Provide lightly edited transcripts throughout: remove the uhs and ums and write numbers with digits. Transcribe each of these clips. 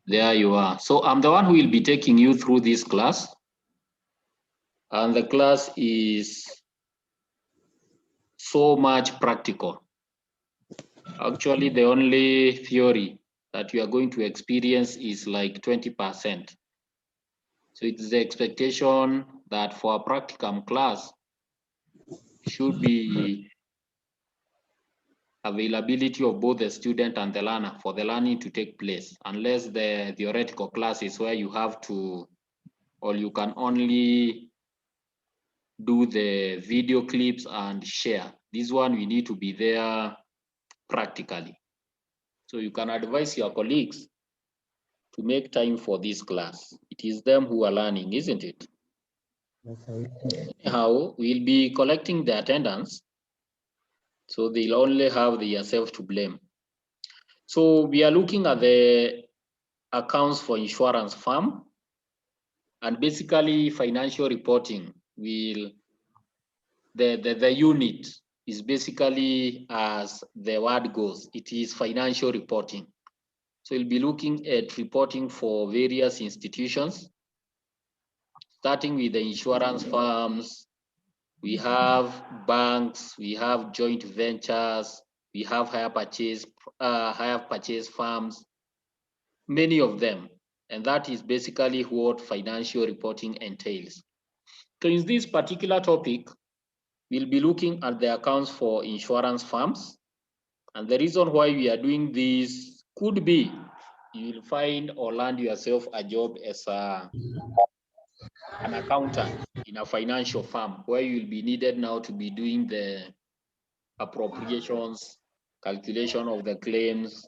There you are. So I'm the one who will be taking you through this class. And the class is so much practical. Actually, the only theory that you are going to experience is like 20%. So it's the expectation that for a practicum class should be availability of both the student and the learner for the learning to take place, unless the theoretical class is where you have to, or you can only do the video clips and share. This one, we need to be there practically. So you can advise your colleagues to make time for this class. It is them who are learning, isn't it? Anyhow, we'll be collecting the attendance, so they'll only have themselves to blame. So we are looking at the accounts for insurance firm, and basically financial reporting will, the unit is basically, as the word goes, it is financial reporting. So we'll be looking at reporting for various institutions, starting with the insurance firms. We have banks, we have joint ventures, we have hire purchase firms, many of them. And that is basically what financial reporting entails. So in this particular topic, we'll be looking at the accounts for insurance firms. And the reason why we are doing this could be you will find or land yourself a job as an accountant in a financial firm, where you'll be needed now to be doing the appropriations, calculation of the claims,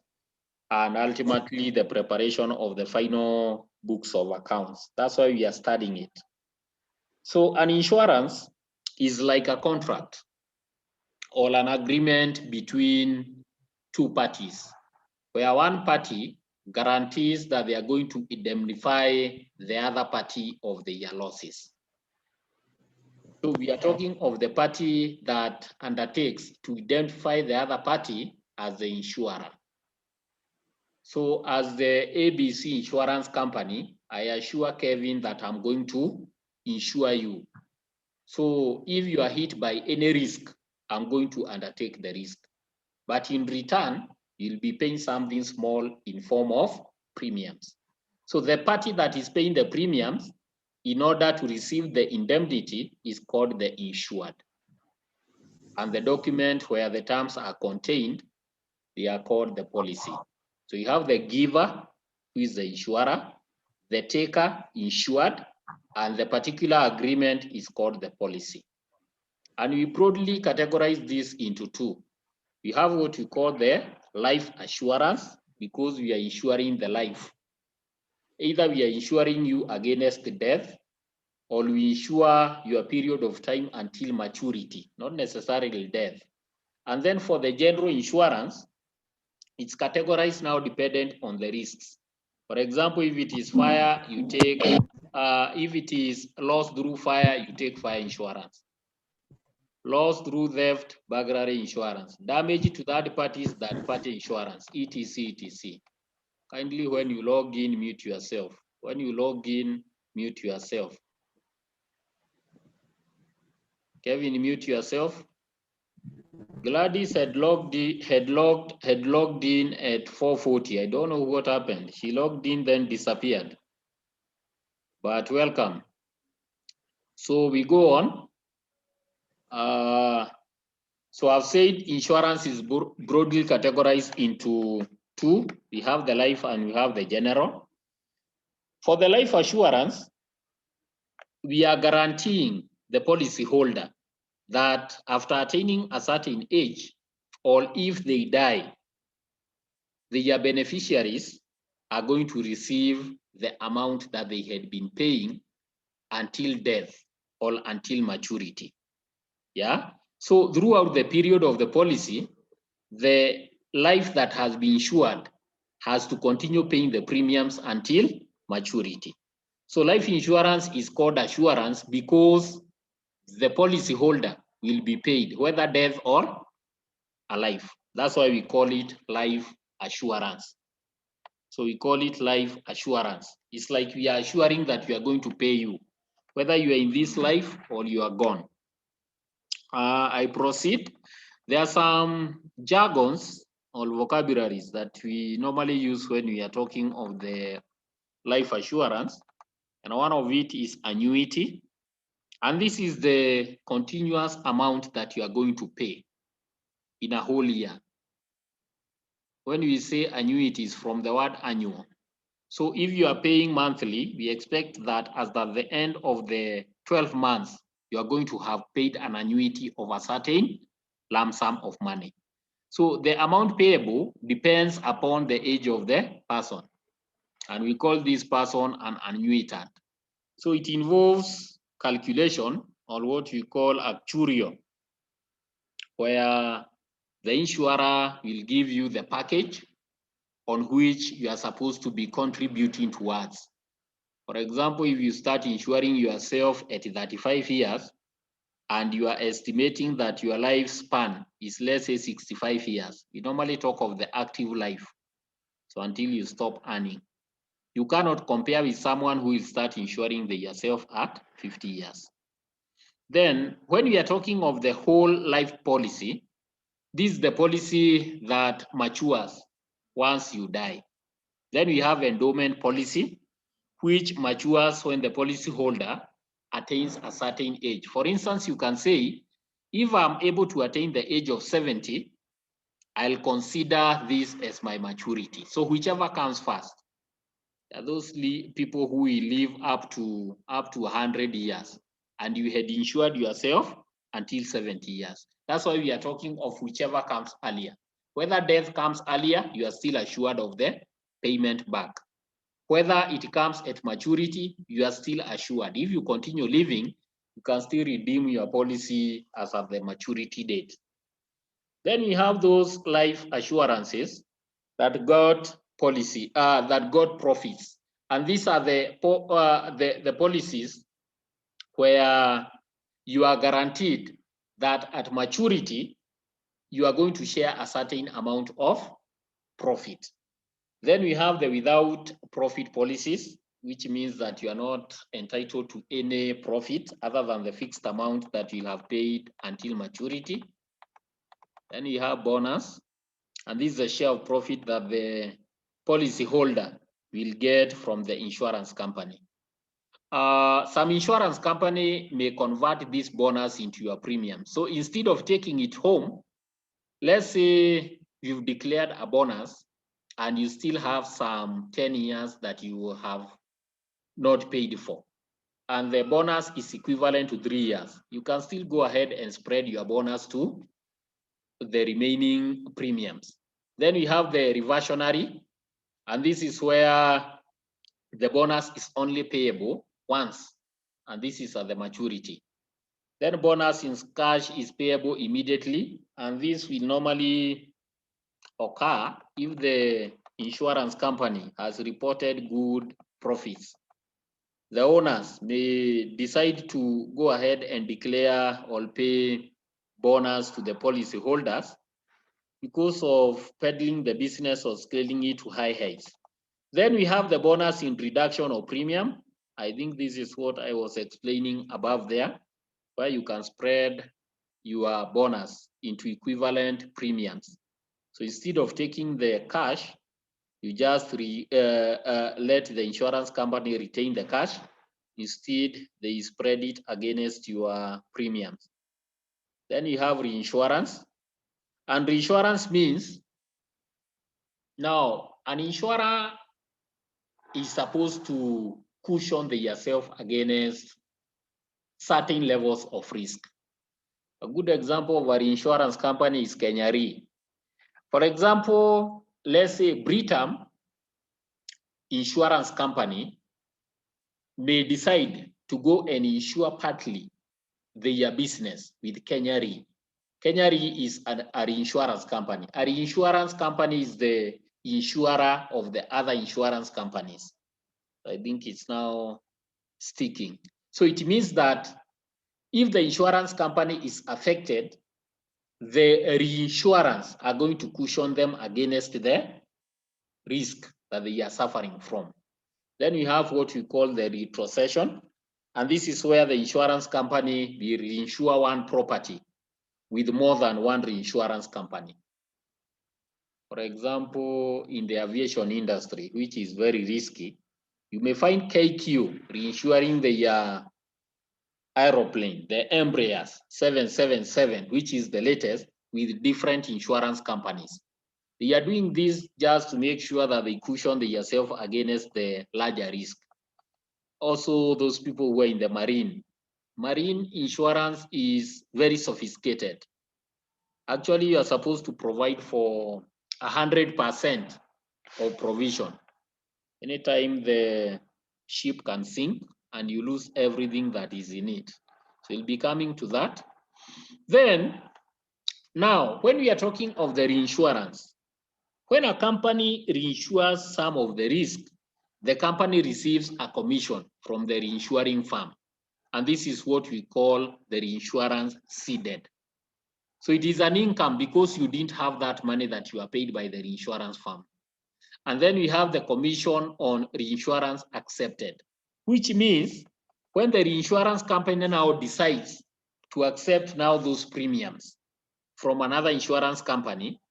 and ultimately the preparation of the final books of accounts. That's why we are studying it. So an insurance is like a contract or an agreement between two parties, where one party guarantees that they are going to indemnify the other party of their losses. So we are talking of the party that undertakes to indemnify the other party as the insurer. So as the ABC insurance company, I assure Kevin that I'm going to insure you. So if you are hit by any risk, I'm going to undertake the risk. But in return, you'll be paying something small in form of premiums. So the party that is paying the premiums in order to receive the indemnity is called the insured. And the document where the terms are contained, they are called the policy. So you have the giver, who is the insurer, the taker, insured, and the particular agreement is called the policy. And we broadly categorize this into two. We have what we call the life assurance, because we are insuring the life. Either we are insuring you against death, or we insure your period of time until maturity, not necessarily death. And then for the general insurance, it's categorized now dependent on the risks. For example, if it is fire, you take, if it is loss through fire, you take fire insurance. Loss through theft, burglary insurance. Damage to third parties, third party insurance, etc, etc. Kindly, when you log in, mute yourself. When you log in, mute yourself. Kevin, mute yourself. Gladys had logged in at 4:40. I don't know what happened. She logged in, then disappeared. But welcome. So we go on. So I've said insurance is broadly categorized into two. We have the life and we have the general. For the life assurance, we are guaranteeing the policy holder that after attaining a certain age, or if they die, their beneficiaries are going to receive the amount that they had been paying until death or until maturity. Yeah. So throughout the period of the policy, the life that has been insured has to continue paying the premiums until maturity. So life insurance is called assurance because the policy holder will be paid whether death or alive. That's why we call it life assurance. So we call it life assurance. It's like we are assuring that we are going to pay you, whether you are in this life or you are gone. I proceed. There are some jargons or vocabularies that we normally use when we are talking of the life assurance. And one of it is annuity. And this is the continuous amount that you are going to pay in a whole year. When we say annuity, is from the word annual. So if you are paying monthly, we expect that as at the end of the 12 months, you are going to have paid an annuity of a certain lump sum of money. So the amount payable depends upon the age of the person. And we call this person an annuitant. So it involves calculation or what we call actuarial, where the insurer will give you the package on which you are supposed to be contributing towards. For example, if you start insuring yourself at 35 years and you are estimating that your lifespan is, let's say, 65 years, we normally talk of the active life. So until you stop earning, you cannot compare with someone who will start insuring yourself at 50 years. Then when we are talking of the whole life policy, this is the policy that matures once you die. Then we have endowment policy, which matures when the policyholder attains a certain age. For instance, you can say, if I'm able to attain the age of 70, I'll consider this as my maturity. So whichever comes first. There are those people who will live up to 100 years, and you had insured yourself until 70 years. That's why we are talking of whichever comes earlier. Whether death comes earlier, you are still assured of the payment back. Whether it comes at maturity, you are still assured. If you continue living, you can still redeem your policy as of the maturity date. Then we have those life assurances that got policy, that got profits. And these are the policies where you are guaranteed that at maturity, you are going to share a certain amount of profit. Then we have the without profit policies, which means that you are not entitled to any profit other than the fixed amount that you have paid until maturity. Then you have bonus, and this is a share of profit that the policy holder will get from the insurance company. Some insurance company may convert this bonus into your premium. So instead of taking it home, let's say you've declared a bonus and you still have some 10 years that you have not paid for, and the bonus is equivalent to 3 years, you can still go ahead and spread your bonus to the remaining premiums. Then we have the reversionary, and this is where the bonus is only payable once, and this is at the maturity. Then bonus in cash is payable immediately, and this will normally occur if the insurance company has reported good profits. The owners may decide to go ahead and declare or pay bonus to the policy holders because of peddling the business or scaling it to high heights. Then we have the bonus in reduction of premium. I think this is what I was explaining above there, where you can spread your bonus into equivalent premiums. So instead of taking the cash, you just let the insurance company retain the cash. Instead, they spread it against your premiums. Then you have reinsurance. And reinsurance means now an insurer is supposed to cushion yourself against certain levels of risk. A good example of an insurance company is Kenya Re. For example, let's say Britam Insurance Company may decide to go and insure partly their business with Kenya Re. Kenya Re is a reinsurance company. A reinsurance company is the insurer of the other insurance companies. I think it's now sticking. So it means that if the insurance company is affected, the reinsurance are going to cushion them against the risk that they are suffering from. Then we have what we call the retrocession. And this is where the insurance company will reinsure one property with more than one reinsurance company. For example, in the aviation industry, which is very risky, you may find KQ reinsuring the aeroplane, the Embraers 777, which is the latest, with different insurance companies. They are doing this just to make sure that they cushion themselves against the larger risk. Also, those people who are in the marine insurance is very sophisticated. Actually, you are supposed to provide for 100% of provision. Anytime the ship can sink and you lose everything that is in it. So we'll be coming to that. Then, now, when we are talking of the reinsurance, when a company reinsures some of the risk, the company receives a commission from the reinsuring firm. And this is what we call the reinsurance ceded. So it is an income because you didn't have that money that you are paid by the reinsurance firm. And then we have the commission on reinsurance accepted, which means when the reinsurance company now decides to accept now those premiums from another insurance company,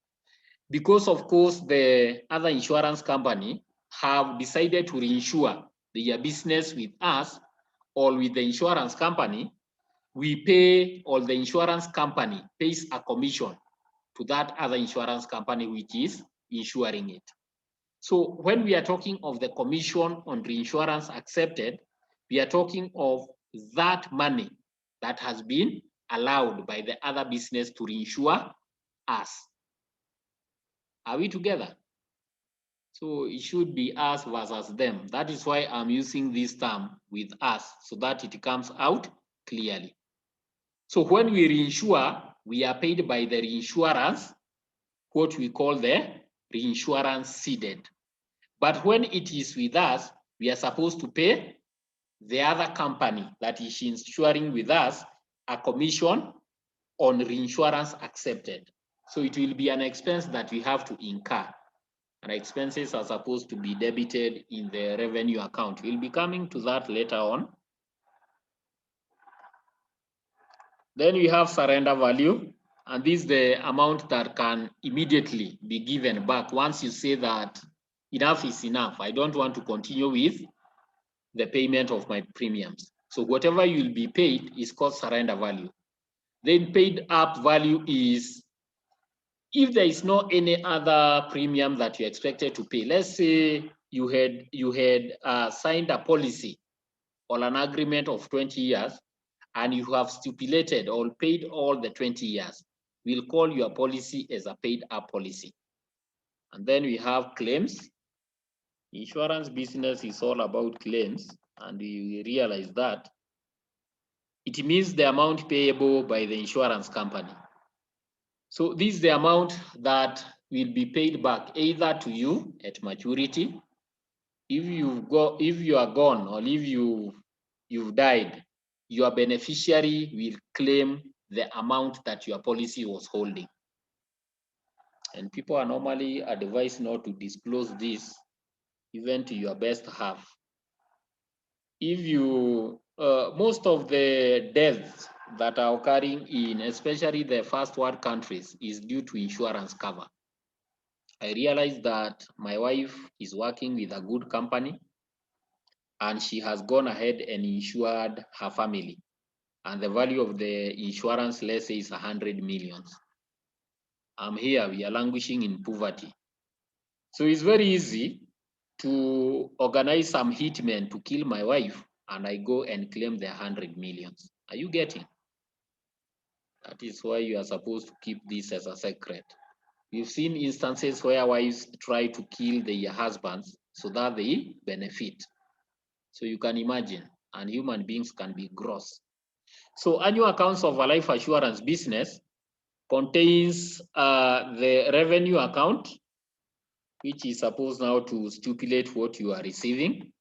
because of course the other insurance company have decided to reinsure their business with us or with the insurance company, we pay, or the insurance company pays a commission to that other insurance company which is insuring it. So when we are talking of the commission on reinsurance accepted, we are talking of that money that has been allowed by the other business to reinsure us. Are we together? So it should be us versus them. That is why I'm using this term with us, so that it comes out clearly. So when we reinsure, we are paid by the reinsurance, what we call the reinsurance ceded. But when it is with us, we are supposed to pay the other company that is insuring with us a commission on reinsurance accepted. So it will be an expense that we have to incur. And expenses are supposed to be debited in the revenue account. We'll be coming to that later on. Then we have surrender value, and this is the amount that can immediately be given back once you say that enough is enough. I don't want to continue with the payment of my premiums. So whatever you'll be paid is called surrender value. Then paid up value is if there is no any other premium that you expected to pay. Let's say you had signed a policy or an agreement of 20 years and you have stipulated or paid all the 20 years. We'll call your policy as a paid up policy. And then we have claims. Insurance business is all about claims, and we realize that it means the amount payable by the insurance company. So this is the amount that will be paid back either to you at maturity. If you are gone or if you've died, your beneficiary will claim the amount that your policy was holding. And people are normally advised not to disclose this even to your best half. If you, most of the deaths that are occurring in especially the first world countries is due to insurance cover. I realized that my wife is working with a good company and she has gone ahead and insured her family. And the value of the insurance, let's say, is 100 million. I'm here, we are languishing in poverty. So it's very easy to organize some hitmen to kill my wife and I go and claim the 100 million. Are you getting? That is why you are supposed to keep this as a secret. We've seen instances where wives try to kill their husbands so that they benefit. So you can imagine, and human beings can be gross. So annual accounts of a life assurance business contains the revenue account, which is supposed now to stipulate what you are receiving.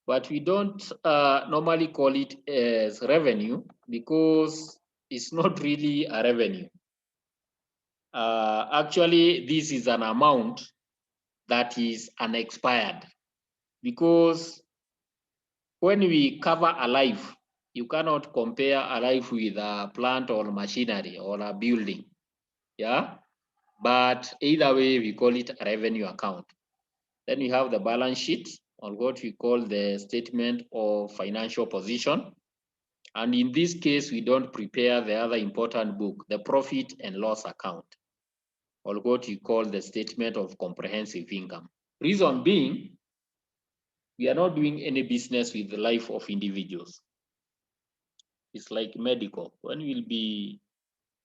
But we don't normally call it as revenue because it's not really a revenue. Actually, this is an amount that is unexpired. Because when we cover a life, you cannot compare a life with a plant or machinery or a building. Yeah. But either way, we call it a revenue account. Then we have the balance sheet, or what we call the statement of financial position. And in this case, we don't prepare the other important book, the profit and loss account, or what we call the statement of comprehensive income. Reason being, we are not doing any business with the life of individuals. It's like medical. When we'll be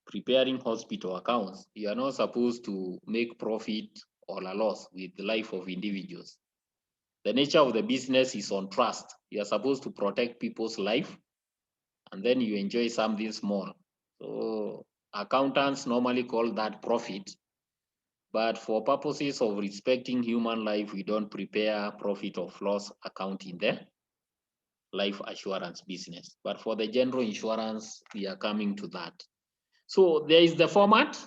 preparing hospital accounts, you are not supposed to make profit or a loss with the life of individuals. The nature of the business is on trust. You are supposed to protect people's life, and then you enjoy something small. So accountants normally call that profit, but for purposes of respecting human life, we don't prepare profit or loss account in the life assurance business. But for the general insurance, we are coming to that. So there is the format.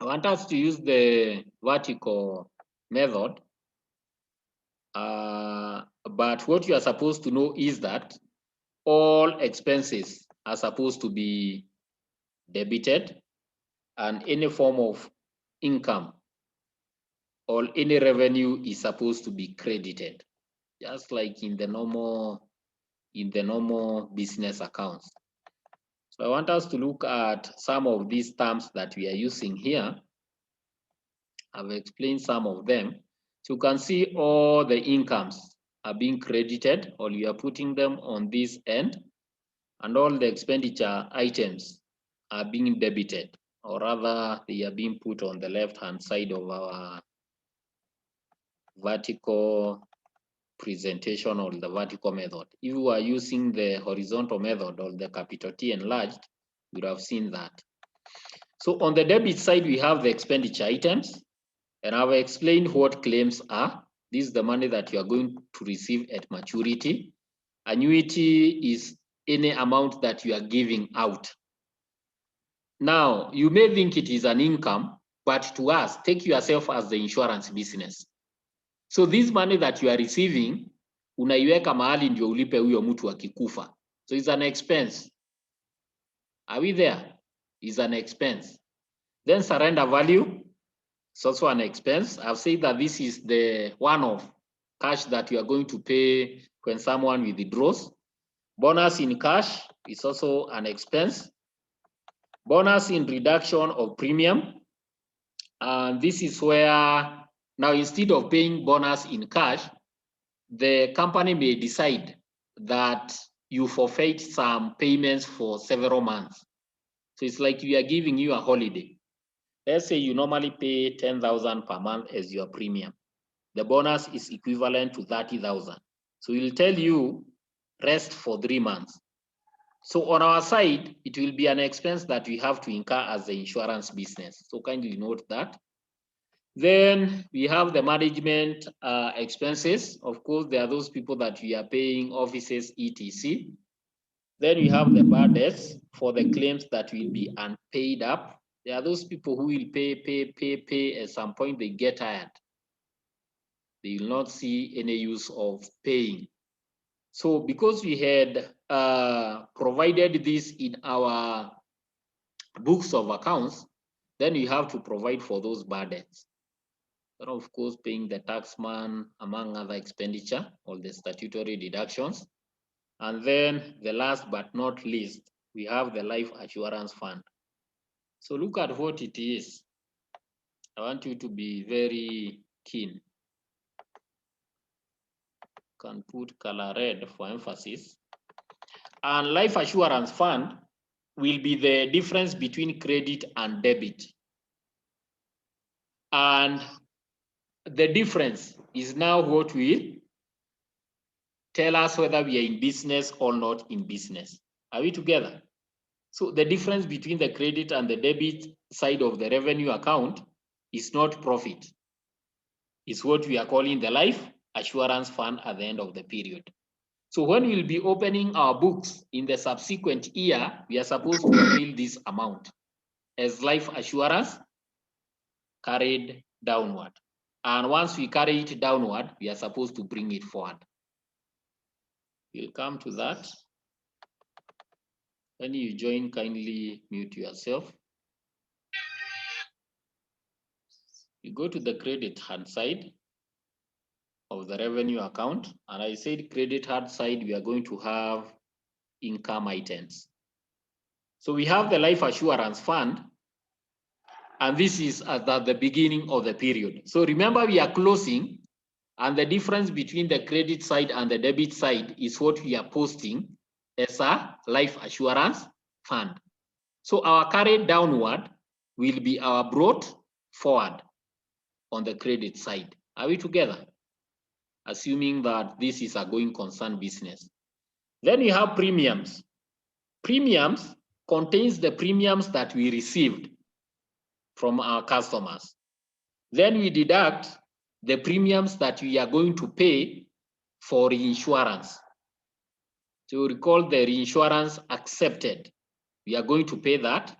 I want us to use the vertical method. But what you are supposed to know is that all expenses are supposed to be debited, and any form of income or any revenue is supposed to be credited, just like in the normal business accounts. So I want us to look at some of these terms that we are using here. I've explained some of them. So you can see all the incomes are being credited, or you are putting them on this end, and all the expenditure items are being debited, or rather they are being put on the left-hand side of our vertical presentation, or the vertical method. If you are using the horizontal method or the capital T enlarged, you would have seen that. So on the debit side, we have the expenditure items, and I've explained what claims are. This is the money that you are going to receive at maturity. Annuity is any amount that you are giving out. Now, you may think it is an income, but to us, take yourself as the insurance business. So this money that you are receiving, unaiweka mahali ndio ulipe huyo mtu akikufa. So it's an expense. Are we there? It's an expense. Then surrender value, it's also an expense. I've said that this is the one-off cash that you are going to pay when someone withdraws. Bonus in cash is also an expense. Bonus in reduction of premium. And this is where, now instead of paying bonus in cash, the company may decide that you forfeit some payments for several months. So it's like we are giving you a holiday. Let's say you normally pay 10,000 per month as your premium. The bonus is equivalent to 30,000. So we'll tell you rest for 3 months. So on our side, it will be an expense that we have to incur as the insurance business. So kindly note that. Then we have the management expenses. Of course, there are those people that we are paying, offices, etc. Then we have the bad debts for the claims that will be unpaid up. There are those people who will pay. At some point, they get tired. They will not see any use of paying. So because we had provided this in our books of accounts, then we have to provide for those bad debts. And of course, paying the taxman, among other expenditure, all the statutory deductions. And then the last but not least, we have the life assurance fund. So look at what it is. I want you to be very keen. Can put color red for emphasis. And life assurance fund will be the difference between credit and debit. And the difference is now what will tell us whether we are in business or not in business. Are we together? So the difference between the credit and the debit side of the revenue account is not profit. It's what we are calling the life assurance fund at the end of the period. So when we'll be opening our books in the subsequent year, we are supposed to fill this amount as life assurance carried downward. And once we carry it downward, we are supposed to bring it forward. We'll come to that. When you join, kindly mute yourself. You go to the credit hand side of the revenue account. And I said credit hand side, we are going to have income items. So we have the life assurance fund, and this is at the beginning of the period. So remember, we are closing, and the difference between the credit side and the debit side is what we are posting as a life assurance fund. So our carry downward will be our brought forward on the credit side. Are we together? Assuming that this is a going concern business. Then we have premiums. Premiums contains the premiums that we received from our customers. Then we deduct the premiums that we are going to pay for reinsurance. So recall the reinsurance accepted. We are going to pay that.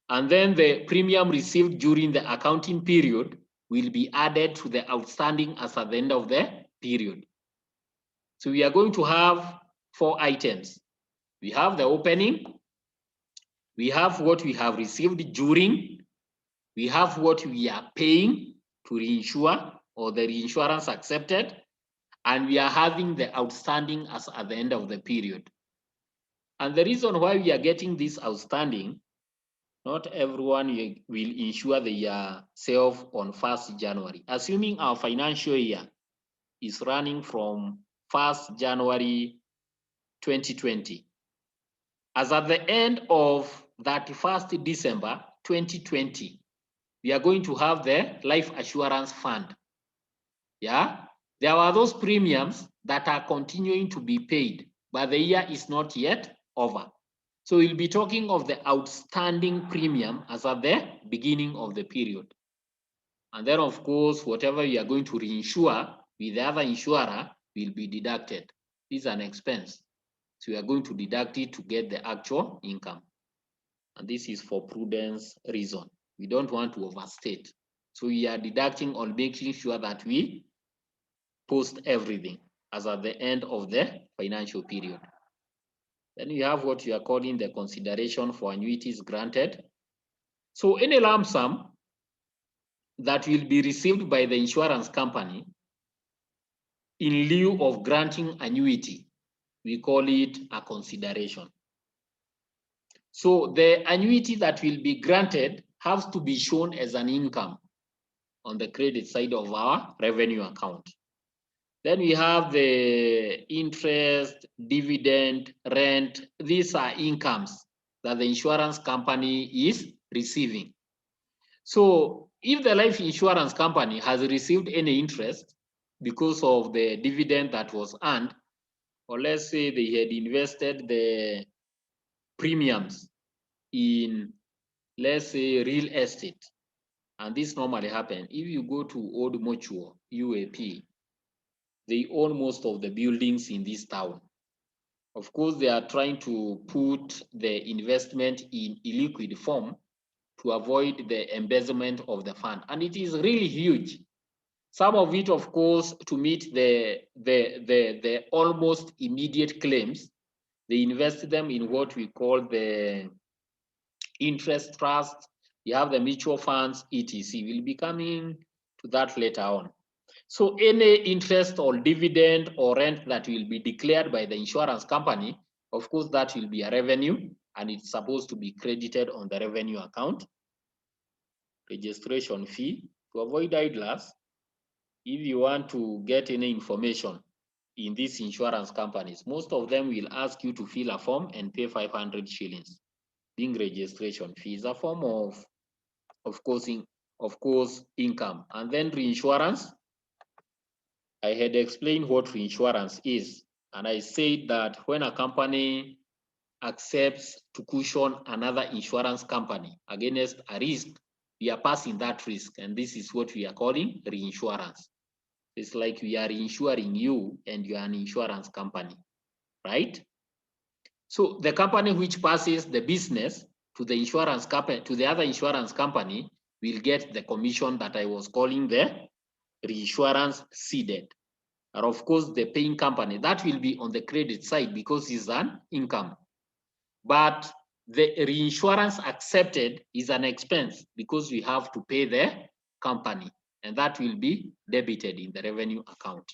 And then the premium received during the accounting period will be added to the outstanding as at the end of the period. So we are going to have 4 items. We have the opening, we have what we have received during, we have what we are paying to reinsure or the reinsurance accepted, and we are having the outstanding as at the end of the period. And the reason why we are getting this outstanding, not everyone will insure their self on 1st January. Assuming our financial year is running from 1st January 2020. As at the end of 31st December 2020, we are going to have the life assurance fund. Yeah, there are those premiums that are continuing to be paid, but the year is not yet over. So we'll be talking of the outstanding premium as at the beginning of the period. And then, of course, whatever you are going to reinsure with the other insurer will be deducted. This is an expense. So we are going to deduct it to get the actual income. And this is for prudence reason. We don't want to overstate. So we are deducting on making sure that we post everything as at the end of the financial period. Then you have what you are calling the consideration for annuities granted. So any lump sum that will be received by the insurance company in lieu of granting annuity, we call it a consideration. So the annuity that will be granted has to be shown as an income on the credit side of our revenue account. Then we have the interest, dividend, rent. These are incomes that the insurance company is receiving. So if the life insurance company has received any interest because of the dividend that was earned, or let's say they had invested the premiums in, let's say, real estate, and this normally happens. If you go to Old Mutual, UAP, they own most of the buildings in this town. Of course, they are trying to put the investment in illiquid form to avoid the embezzlement of the fund. And it is really huge. Some of it, of course, to meet the almost immediate claims, they invest them in what we call the interest trust. You have the mutual funds, etc. We'll be coming to that later on. So any interest or dividend or rent that will be declared by the insurance company, of course, that will be a revenue, and it's supposed to be credited on the revenue account. Registration fee. To avoid idlers, if you want to get any information in these insurance companies, most of them will ask you to fill a form and pay 500 shillings. Being registration fee is a form of course, income. And then reinsurance. I had explained what reinsurance is, and I said that when a company accepts to cushion another insurance company against a risk, we are passing that risk, and this is what we are calling reinsurance. It's like we are insuring you and you are an insurance company, right? So the company which passes the business to the insurance company, to the other insurance company, will get the commission that I was calling the reinsurance ceded. And of course, the paying company, that will be on the credit side because it's an income. But the reinsurance accepted is an expense because we have to pay the company, and that will be debited in the revenue account.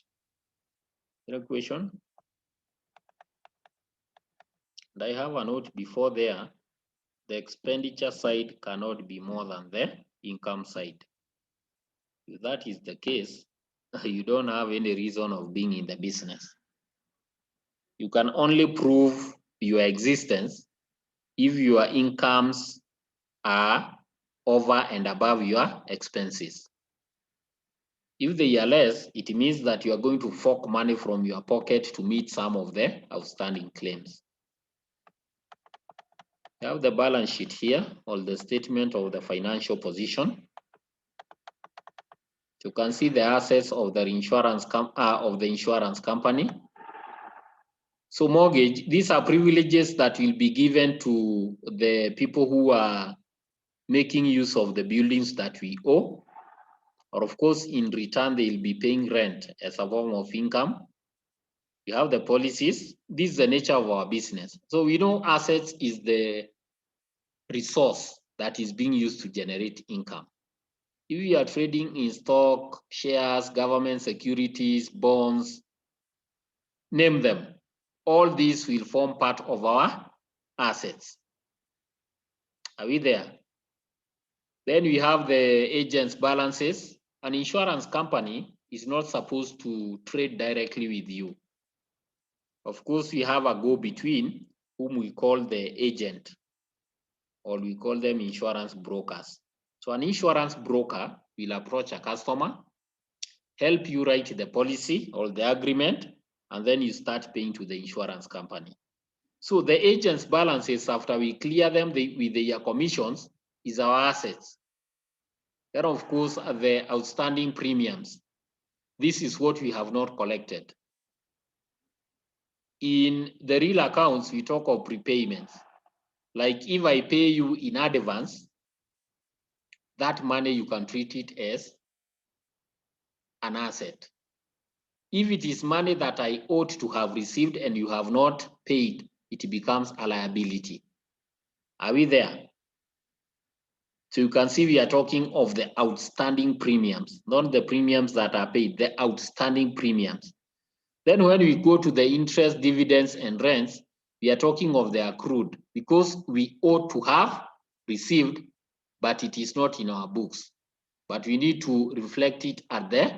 Any question? And I have a note before there. The expenditure side cannot be more than the income side. If that is the case, you don't have any reason of being in the business. You can only prove your existence if your incomes are over and above your expenses. If they are less, it means that you are going to fork money from your pocket to meet some of the outstanding claims. You have the balance sheet here, or the statement of the financial position. You can see the assets of the insurance company. So mortgage, these are privileges that will be given to the people who are making use of the buildings that we owe. Or of course, in return, they'll be paying rent as a form of income. You have the policies. This is the nature of our business. So we know assets is the resource that is being used to generate income. If you are trading in stock, shares, government securities, bonds, name them. All these will form part of our assets. Are we there? Then we have the agent's balances. An insurance company is not supposed to trade directly with you. Of course, we have a go-between whom we call the agent, or we call them insurance brokers. So an insurance broker will approach a customer, help you write the policy or the agreement, and then you start paying to the insurance company. So the agent's balances, after we clear them with their commissions, is our assets. Then of course, the outstanding premiums. This is what we have not collected. In the real accounts, we talk of prepayments. Like if I pay you in advance, that money you can treat it as an asset. If it is money that I ought to have received and you have not paid, it becomes a liability. Are we there? So you can see we are talking of the outstanding premiums, not the premiums that are paid, the outstanding premiums. Then when we go to the interest, dividends, and rents, we are talking of the accrued because we ought to have received, but it is not in our books. But we need to reflect it at the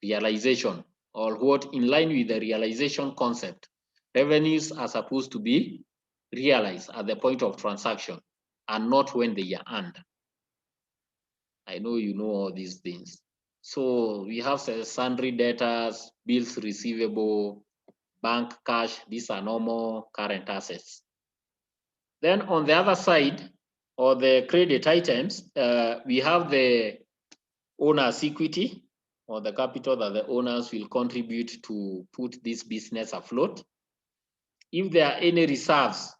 realization, or what in line with the realization concept. Revenues are supposed to be realized at the point of transaction and not when they are earned. I know you know all these things. So we have sundry debtors, bills receivable, bank cash. These are normal current assets. Then on the other side, or the credit items, we have the owner's equity, or the capital that the owners will contribute to put this business afloat. If there are any reserves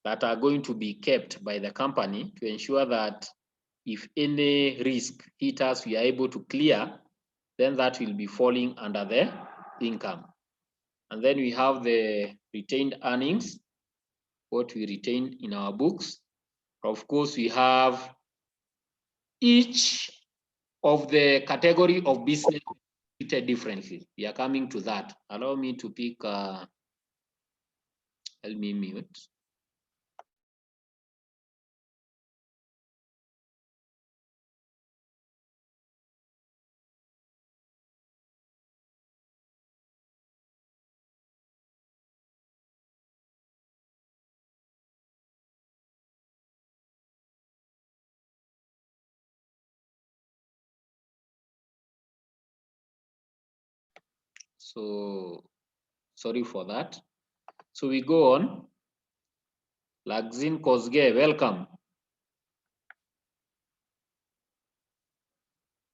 that are going to be kept by the company to ensure that if any risk hit us, we are able to clear, then that will be falling under the income. And then we have the retained earnings, what we retain in our books. Of course, we have each of the category of business treated differently. We are coming to that. Allow me to pick, help me mute. So sorry for that. So we go on. Lagzin Kosge, welcome.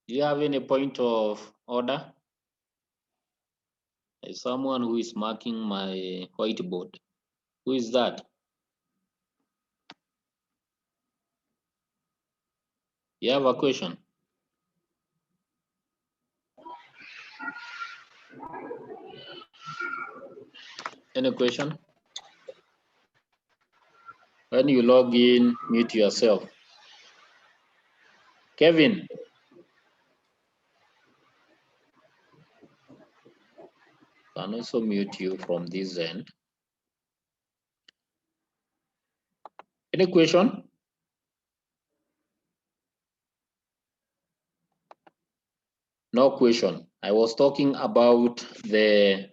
Do you have any point of order? There's someone who is marking my whiteboard. Who is that? You have a question? Any question? When you log in, mute yourself. Kevin. Can also mute you from this end. Any question? No question. I was talking about the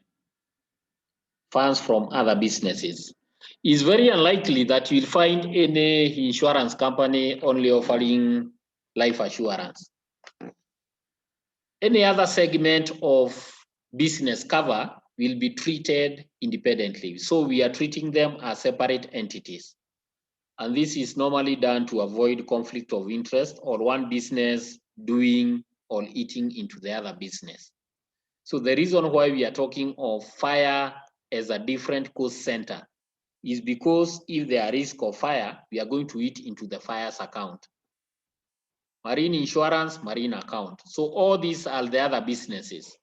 funds from other businesses. It's very unlikely that you'll find any insurance company only offering life assurance. Any other segment of business cover will be treated independently. So we are treating them as separate entities. And this is normally done to avoid conflict of interest or one business doing or eating into the other business. So the reason why we are talking of fire as a different cost center is because if there are risk of fire, we are going to eat into the fire's account. Marine insurance, marine account. So all these are the other businesses.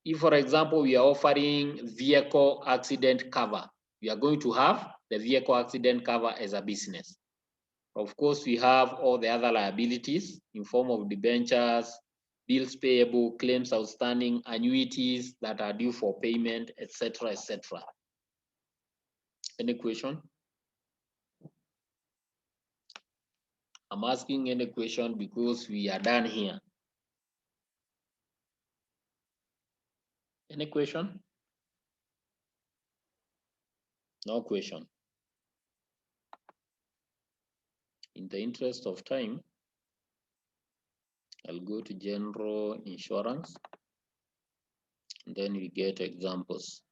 If, for example, we are offering vehicle accident cover, we are going to have the vehicle accident cover as a business. Of course, we have all the other liabilities in form of debentures, bills payable, claims outstanding, annuities that are due for payment, etc., etc. Any question? I'm asking any question because we are done here. Any question? No question. In the interest of time, I'll go to general insurance, and then we get examples.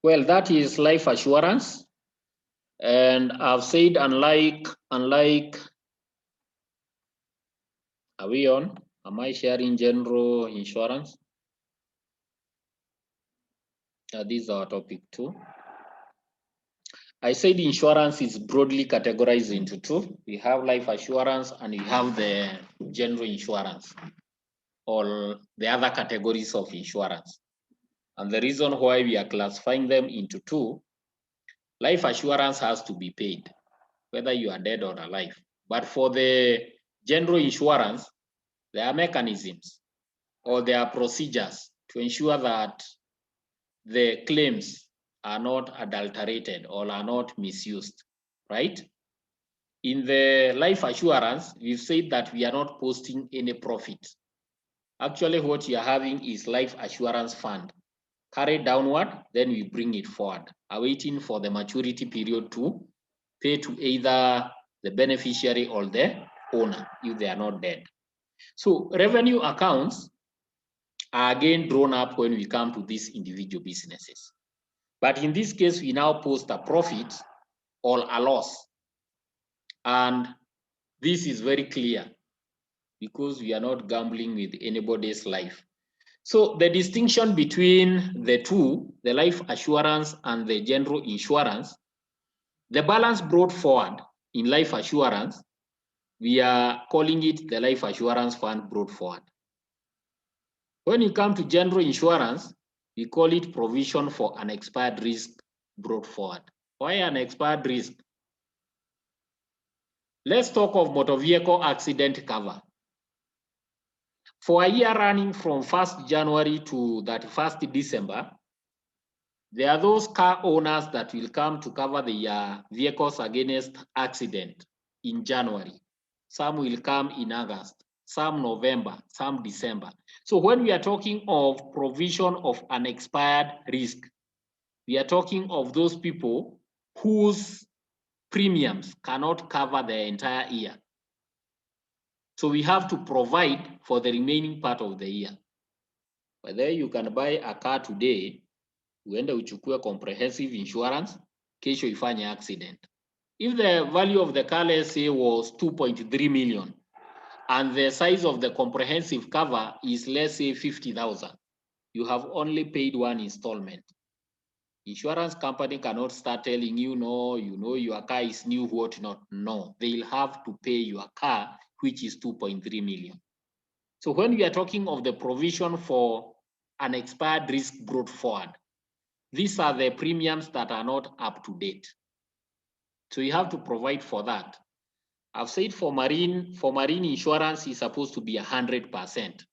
Well, that is life assurance. And I've said unlike, are we on? Am I sharing general insurance? This is our topic 2. I said insurance is broadly categorized into 2. We have life assurance and we have the general insurance, or the other categories of insurance. And the reason why we are classifying them into 2, life assurance has to be paid, whether you are dead or alive. But for the general insurance, there are mechanisms or there are procedures to ensure that the claims are not adulterated or are not misused, right? In the life assurance, we've said that we are not posting any profit. Actually, what you are having is life assurance fund. Carry downward, then we bring it forward, awaiting for the maturity period to pay to either the beneficiary or the owner if they are not dead. So revenue accounts are again drawn up when we come to these individual businesses. But in this case, we now post a profit or a loss. And this is very clear because we are not gambling with anybody's life. So the distinction between the 2, the life assurance and the general insurance, the balance brought forward in life assurance, we are calling it the life assurance fund brought forward. When you come to general insurance, we call it provision for unexpired risk brought forward. Why unexpired risk? Let's talk of motor vehicle accident cover. For a year running from 1st January to 31st December, there are those car owners that will come to cover their vehicles against accident in January. Some will come in August, some November, some December. So when we are talking of provision of unexpired risk, we are talking of those people whose premiums cannot cover the entire year. So we have to provide for the remaining part of the year. Whether you can buy a car today, uende uchukue comprehensive insurance, kesho ifanye accident. If the value of the car, let's say, was 2.3 million, and the size of the comprehensive cover is, let's say, 50,000, you have only paid one installment. Insurance company cannot start telling you, no, you know your car is new, what not. No, they'll have to pay your car, which is 2.3 million. So when we are talking of the provision for an expired risk brought forward, these are the premiums that are not up to date. So you have to provide for that. I've said for marine insurance is supposed to be 100%.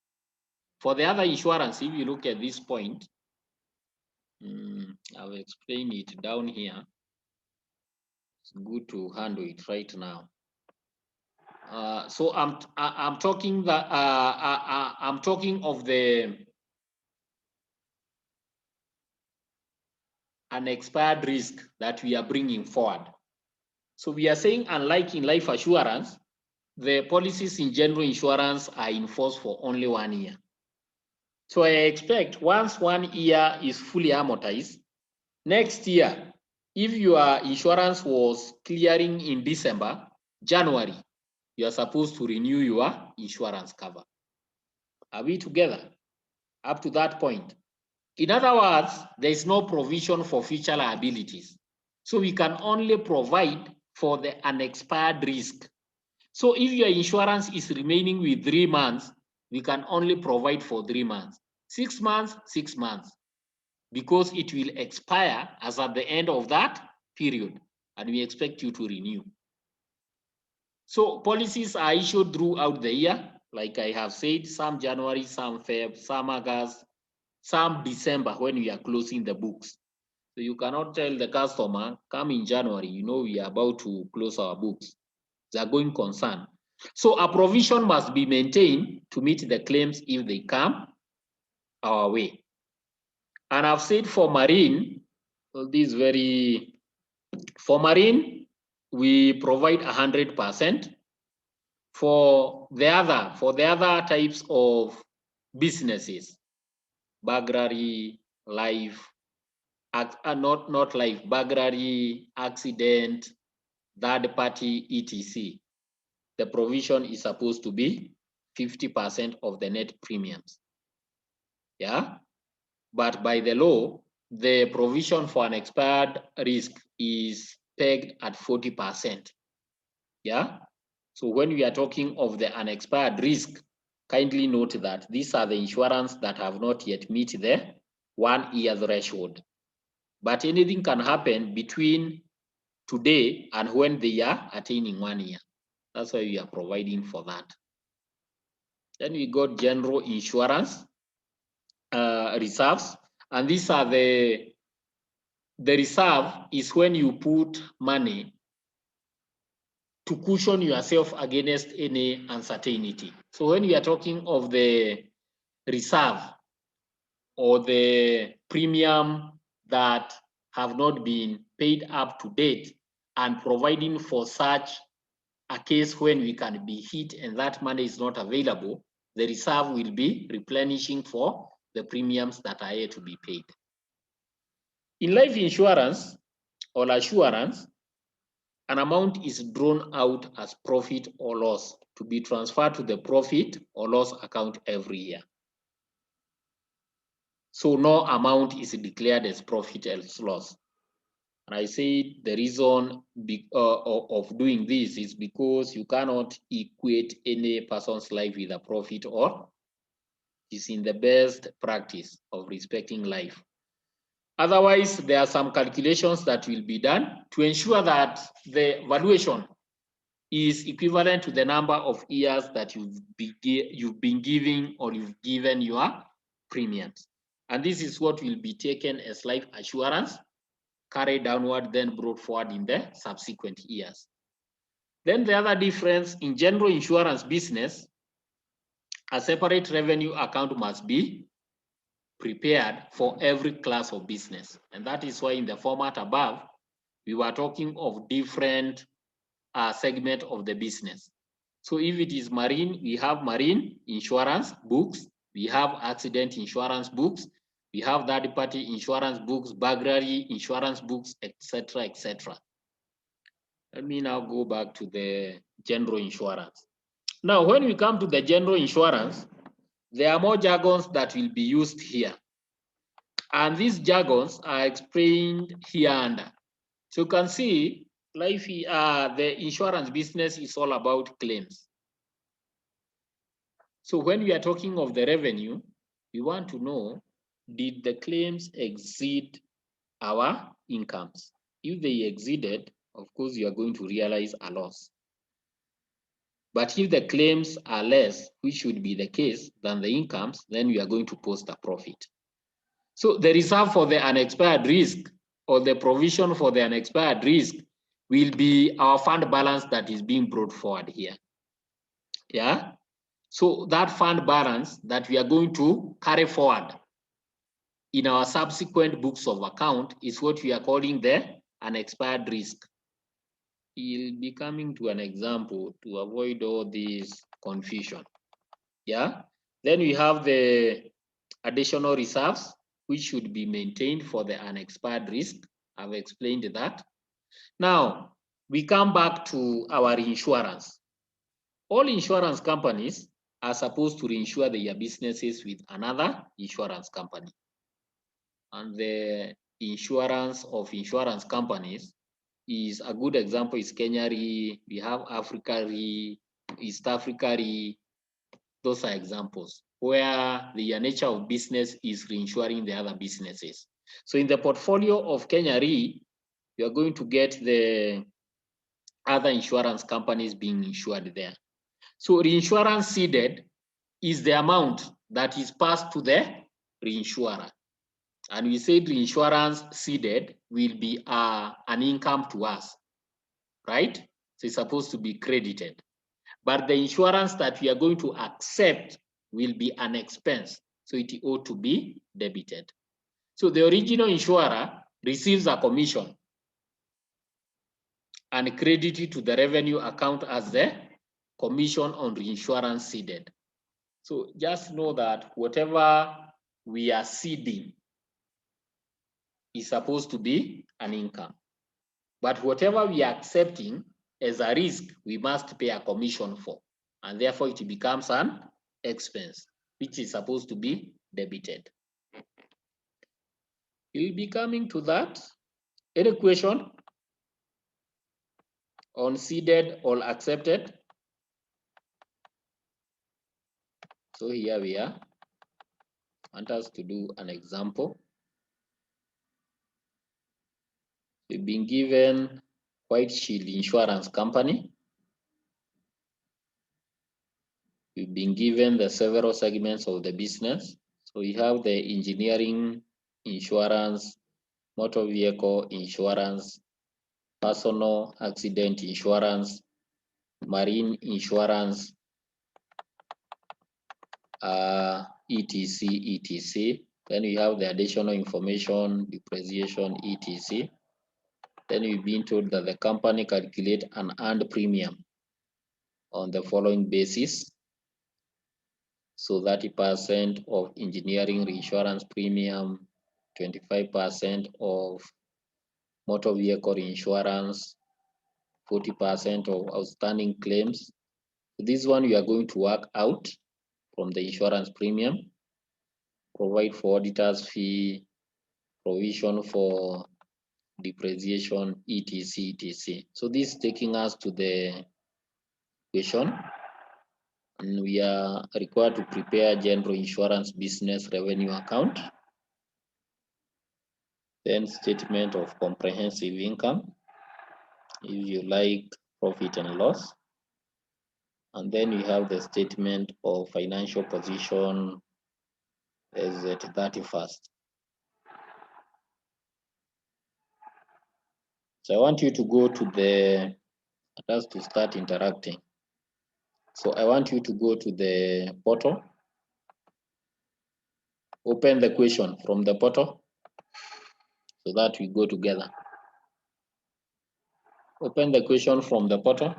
For the other insurance, if you look at this point, I'll explain it down here. It's good to handle it right now. So I'm talking of the unexpired risk that we are bringing forward. So we are saying, unlike in life assurance, the policies in general insurance are in force for only 1 year. So I expect once 1 year is fully amortized, next year, if your insurance was clearing in December, January, you are supposed to renew your insurance cover. Are we together up to that point? In other words, there is no provision for future liabilities. So we can only provide for the unexpired risk. So if your insurance is remaining with 3 months, we can only provide for 3 months. 6 months, 6 months, because it will expire as at the end of that period, and we expect you to renew. So policies are issued throughout the year, like I have said, some January, some Feb, some August, some December when we are closing the books. So you cannot tell the customer, come in January, you know we are about to close our books. They are going concern. So a provision must be maintained to meet the claims if they come our way. And I've said for marine, for marine, we provide 100%. For the other types of businesses, burglary, life, not life, burglary, accident, third party, etc. The provision is supposed to be 50% of the net premiums. Yeah, but by the law, the provision for an expired risk is pegged at 40%. Yeah, so when we are talking of the unexpired risk, kindly note that these are the insurance that have not yet met the 1 year threshold. But anything can happen between today and when they are attaining 1 year. That's why we are providing for that. Then we got general insurance reserves, and these are the reserve is when you put money to cushion yourself against any uncertainty. So when we are talking of the reserve or the premium that have not been paid up to date and providing for such a case when we can be hit and that money is not available, the reserve will be replenishing for the premiums that are yet to be paid. In life insurance or assurance, an amount is drawn out as profit or loss to be transferred to the profit or loss account every year. So no amount is declared as profit or loss. And I say the reason of doing this is because you cannot equate any person's life with a profit or is in the best practice of respecting life. Otherwise, there are some calculations that will be done to ensure that the valuation is equivalent to the number of years that you've been giving or you've given your premiums. And this is what will be taken as life assurance, carried downward, then brought forward in the subsequent years. Then the other difference in general insurance business, a separate revenue account must be prepared for every class of business. And that is why in the format above, we were talking of different segment of the business. So if it is marine, we have marine insurance books, we have accident insurance books, we have third-party insurance books, burglary insurance books, etc., etc. Let me now go back to the general insurance. Now, when we come to the general insurance, there are more jargons that will be used here. And these jargons are explained here under. So you can see the insurance business is all about claims. So when we are talking of the revenue, we want to know, did the claims exceed our incomes? If they exceeded, of course, you are going to realize a loss. But if the claims are less, which should be the case, than the incomes, then we are going to post a profit. So the reserve for the unexpired risk or the provision for the unexpired risk will be our fund balance that is being brought forward here. Yeah. So that fund balance that we are going to carry forward in our subsequent books of account is what we are calling the unexpired risk. We'll be coming to an example to avoid all this confusion. Yeah. Then we have the additional reserves, which should be maintained for the unexpired risk. I've explained that. Now, we come back to our insurance. All insurance companies are supposed to reinsure their businesses with another insurance company. And the insurance of insurance companies is a good example is Kenya Re, we have Africa Re, East Africa Re. Those are examples where the nature of business is reinsuring the other businesses. So in the portfolio of Kenya Re, you are going to get the other insurance companies being insured there. So reinsurance ceded is the amount that is passed to the reinsurer. And we said reinsurance ceded will be an income to us, right? So it's supposed to be credited. But the insurance that we are going to accept will be an expense. So it ought to be debited. So the original insurer receives a commission and credited to the revenue account as the commission on reinsurance ceded. So just know that whatever we are ceding is supposed to be an income. But whatever we are accepting as a risk, we must pay a commission for. And therefore it becomes an expense, which is supposed to be debited. We'll be coming to that. Any question on ceded or accepted? So here we are. I want us to do an example. We've been given White Shield Insurance Company. We've been given the several segments of the business. So we have the engineering insurance, motor vehicle insurance, personal accident insurance, marine insurance, etc. Then we have the additional information, depreciation, etc. Then we've been told that the company calculate an earned premium on the following basis. So 30% of engineering reinsurance premium, 25% of motor vehicle insurance, 40% of outstanding claims. This one we are going to work out from the insurance premium, provide for auditor's fee, provision for depreciation, etc. So this is taking us to the question, and we are required to prepare general insurance business revenue account, then statement of comprehensive income, if you like profit and loss, and then you have the statement of financial position as at 31st. So I want you to go to the, that's to start interacting. So I want you to go to the portal, open the question from the portal so that we go together. Open the question from the portal.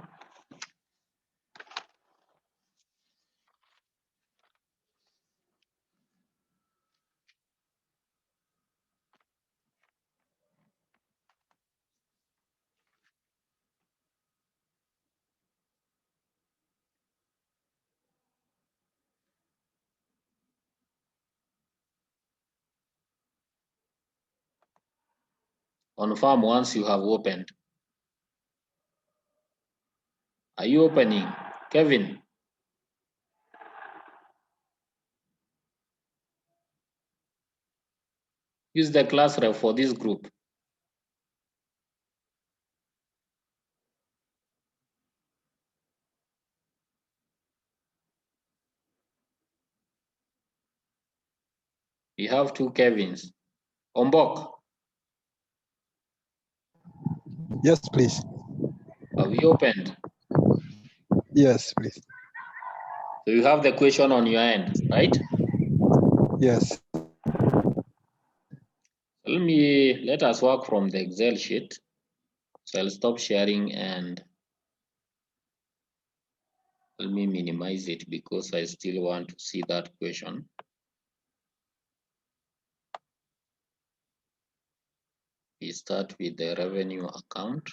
Confirm once you have opened. Are you opening? Kevin? Use the class rep for this group. We have 2 Kevins. Ombok? Yes, please. Have you opened? Yes, please. So you have the question on your end, right? Yes. Let us work from the Excel sheet. So I'll stop sharing and let me minimize it because I still want to see that question. We start with the revenue account.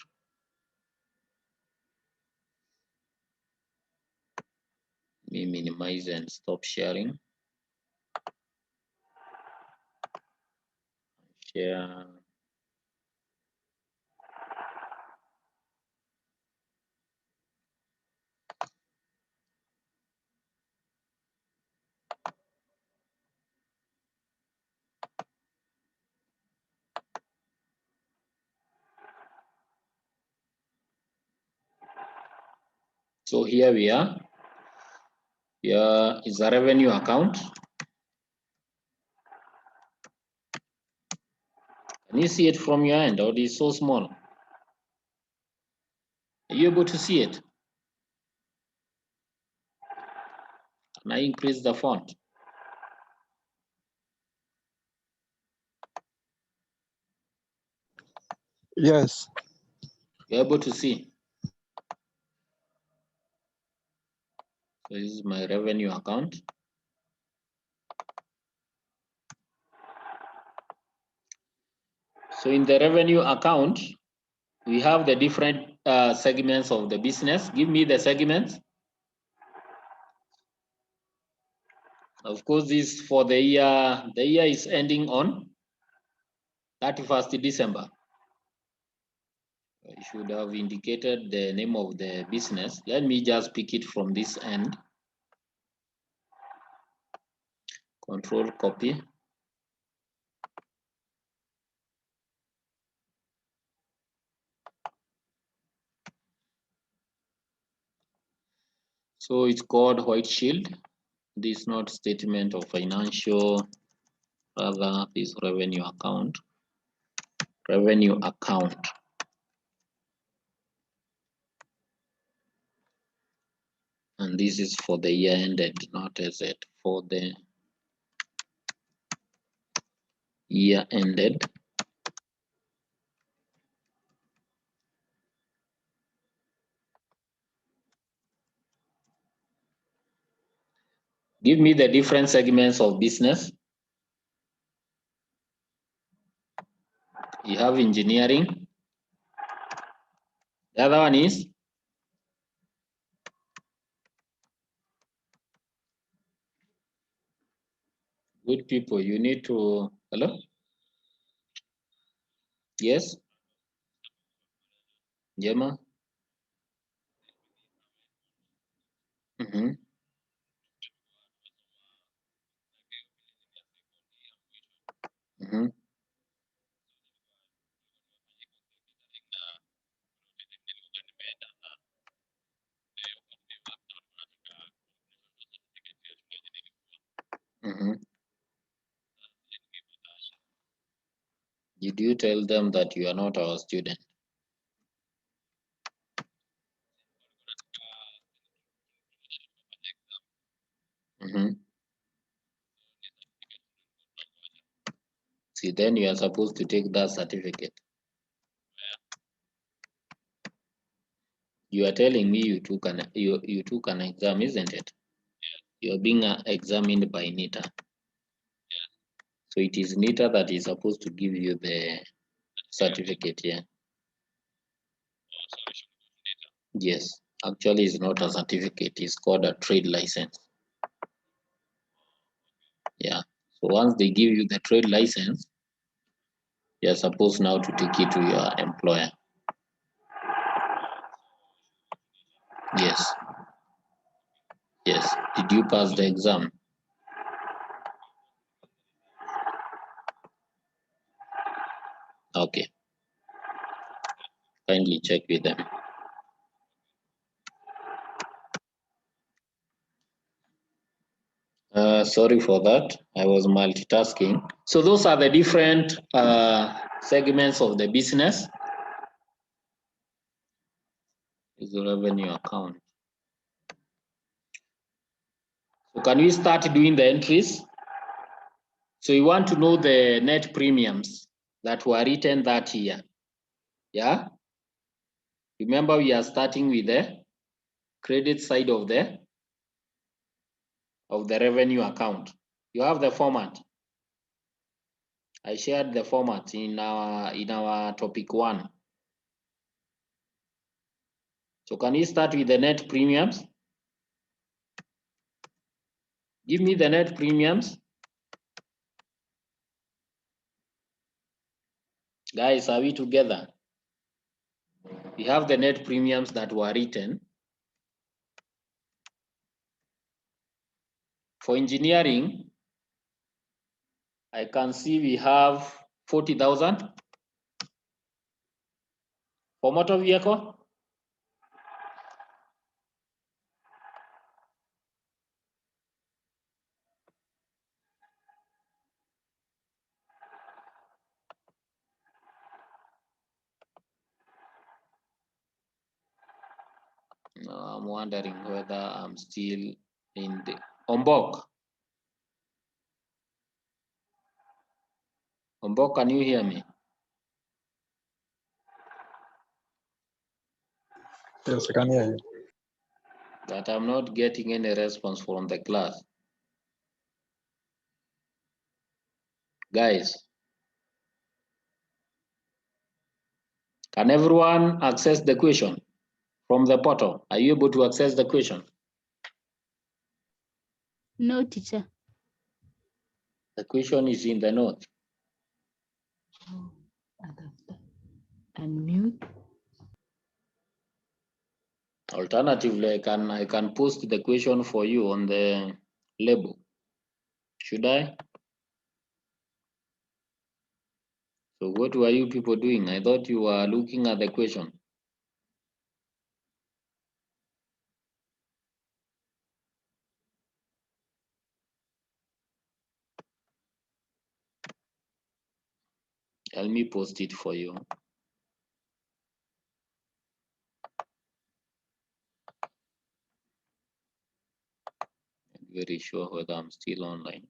Let me minimize and stop sharing. Share. So here we are. Here is a revenue account. Can you see it from your end, or it is so small? Are you able to see it? Can I increase the font? Yes. You're able to see. So this is my revenue account. So in the revenue account, we have the different segments of the business. Give me the segments. Of course, this for the year. The year is ending on 31st December. I should have indicated the name of the business. Let me just pick it from this end. Control copy. So it's called White Shield. This not statement of financial, rather this revenue account. Revenue account. And this is for the year ended, not as it for the year ended. Give me the different segments of business. You have engineering. The other one is good people. You need to, hello? Yes? Gemma? Mm-hmm. Mm-hmm. Mm-hmm. Did you tell them that you are not our student? Mm-hmm. See, then you are supposed to take that certificate. You are telling me you took an exam, isn't it? You're being examined by NITA. So it is NITA that is supposed to give you the certificate here. Yes, actually it's not a certificate, it's called a trade license. Yeah, so once they give you the trade license, You're supposed now to take it to your employer. Yes. Yes. Did you pass the exam? Okay. Kindly check with them. Sorry for that. I was multitasking. So those are the different segments of the business. Is the revenue account. So can we start doing the entries? So you want to know the net premiums that were written that year. Yeah. Remember, we are starting with the credit side of the revenue account. You have the format. I shared the format in our topic 1. So can we start with the net premiums? Give me the net premiums. Guys, are we together? We have the net premiums that were written. For engineering, I can see we have 40,000. For motor vehicle, no, I'm wondering whether I'm still in the Ombok. Ombok, can you hear me? Yes, I can hear you. But I'm not getting any response from the class. Guys, can everyone access the question from the portal? Are you able to access the question? No, teacher. The question is in the note. Unmute. Alternatively, I can post the question for you on the label. Should I? So what were you people doing? I thought you were looking at the question. Let me post it for you. I'm very sure whether I'm still online.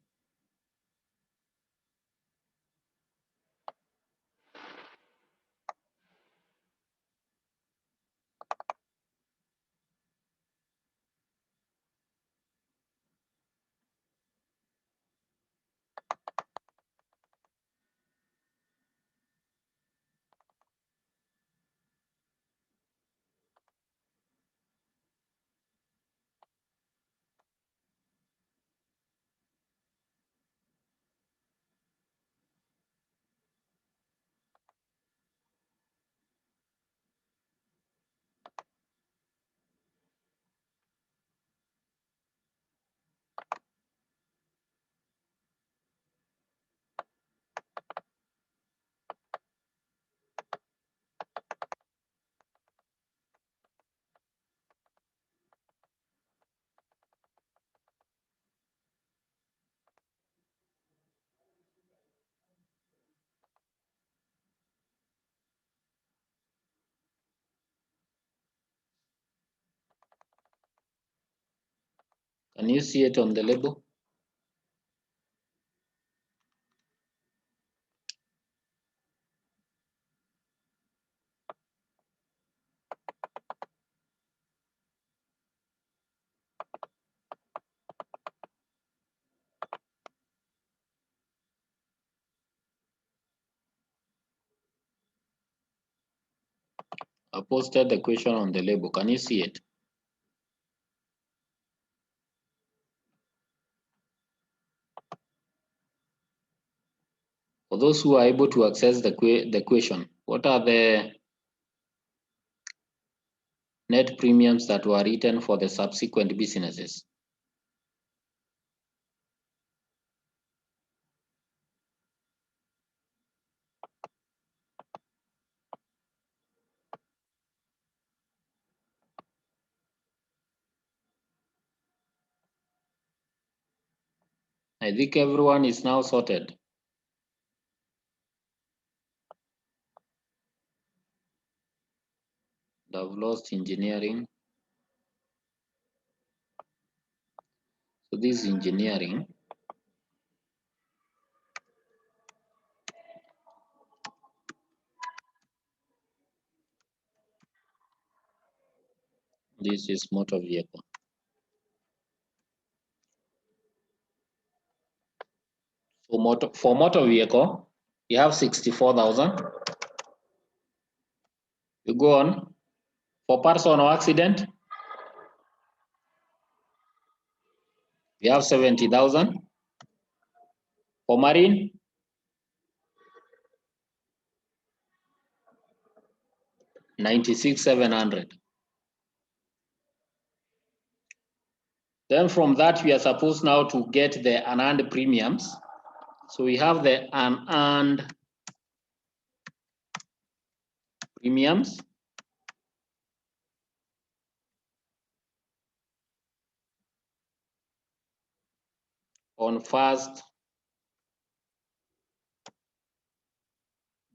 Can you see it on the label? I posted the question on the label. Can you see it? For those who are able to access the question, what are the net premiums that were written for the subsequent businesses? I think everyone is now sorted. I've lost engineering. So this is engineering. This is motor vehicle. So for motor vehicle, you have 64,000. You go on. For personal accident, you have 70,000. For marine, 96,700. Then from that, we are supposed now to get the unearned premiums. So we have the unearned premiums. On first,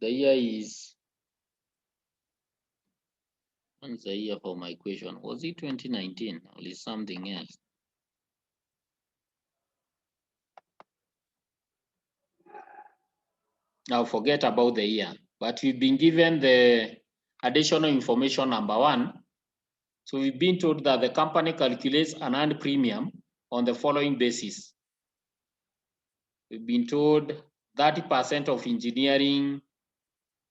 the year is, what's the year for my question? Was it 2019 or is something else? Now forget about the year, but we've been given the additional information number 1. So we've been told that the company calculates an earned premium on the following basis. We've been told 30% of engineering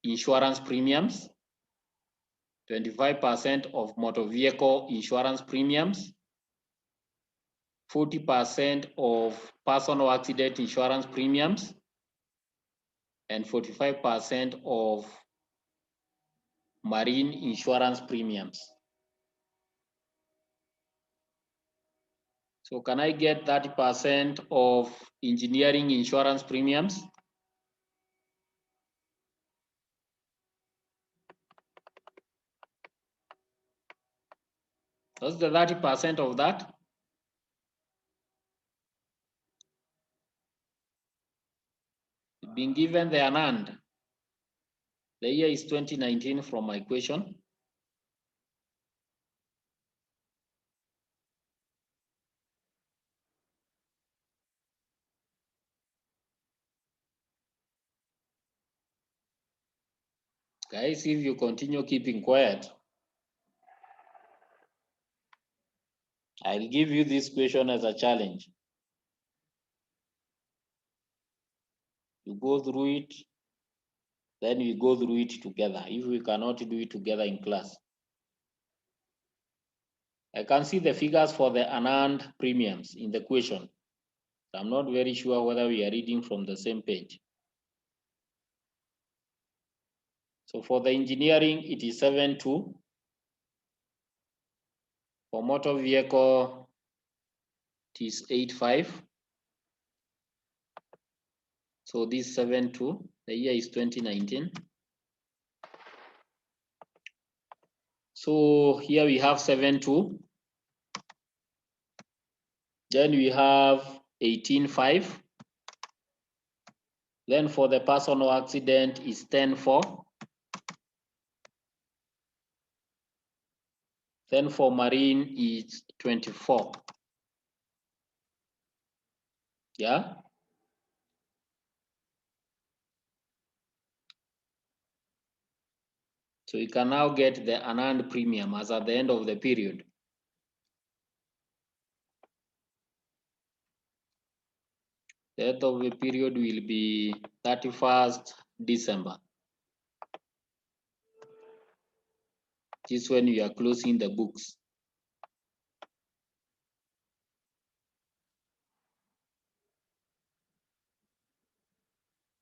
insurance premiums, 25% of motor vehicle insurance premiums, 40% of personal accident insurance premiums, and 45% of marine insurance premiums. So can I get 30% of engineering insurance premiums? What's the 30% of that? Being given the unearned. The year is 2019 from my question. Guys, if you continue keeping quiet, I'll give you this question as a challenge. You go through it, then we go through it together. If we cannot do it together in class. I can see the figures for the unearned premiums in the question. I'm not very sure whether we are reading from the same page. So for the engineering, it is 7.2. For motor vehicle, it is 8.5. So this 7.2, the year is 2019. So here we have 7.2. Then we have 18.5. Then for the personal accident is 10.4. Then for marine is 24. Yeah. So you can now get the unearned premium as at the end of the period. The end of the period will be 31st December. This is when we are closing the books.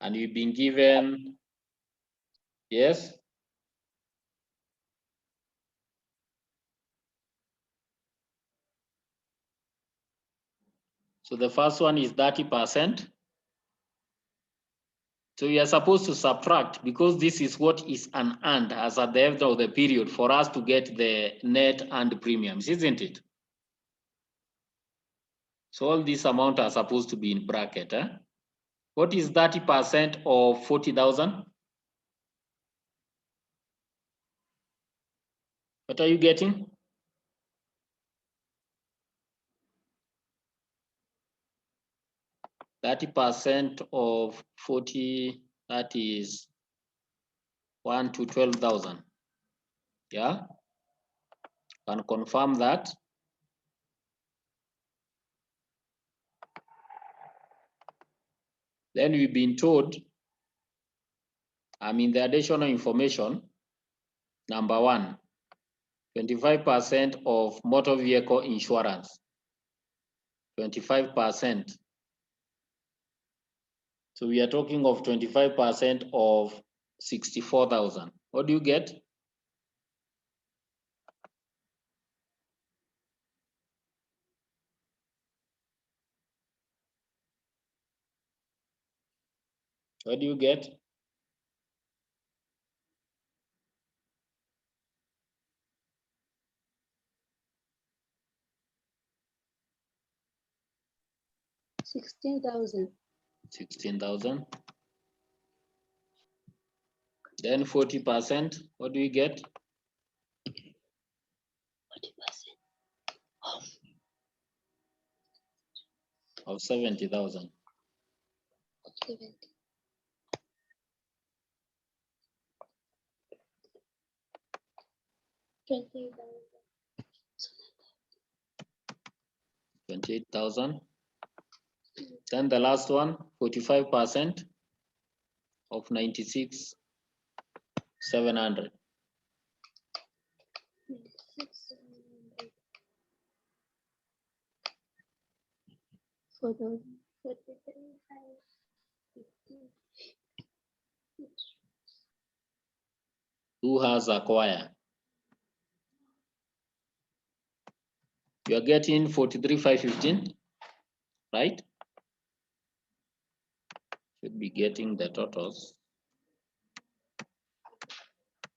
And you've been given, yes? So the first one is 30%. So you are supposed to subtract, because this is what is unearned as at the end of the period, for us to get the net earned premiums, isn't it? So all these amounts are supposed to be in bracket. What is 30% of 40,000? What are you getting? %30 of 40, that is 1 to 12,000. Yeah, can confirm that. Then we've been told, the additional information, number 1, 25% of motor vehicle insurance, 25%. So we are talking of 25% of 64,000. What do you get? What do you get? $16,000. 16,000. Then 40%, what do we get? 40% Of 70,000. 70. 28,000. Then the last one, 45% of 96,700. 96,700. For the 43,550. Who has acquired? You are getting 43,515, right? Should be getting the totals.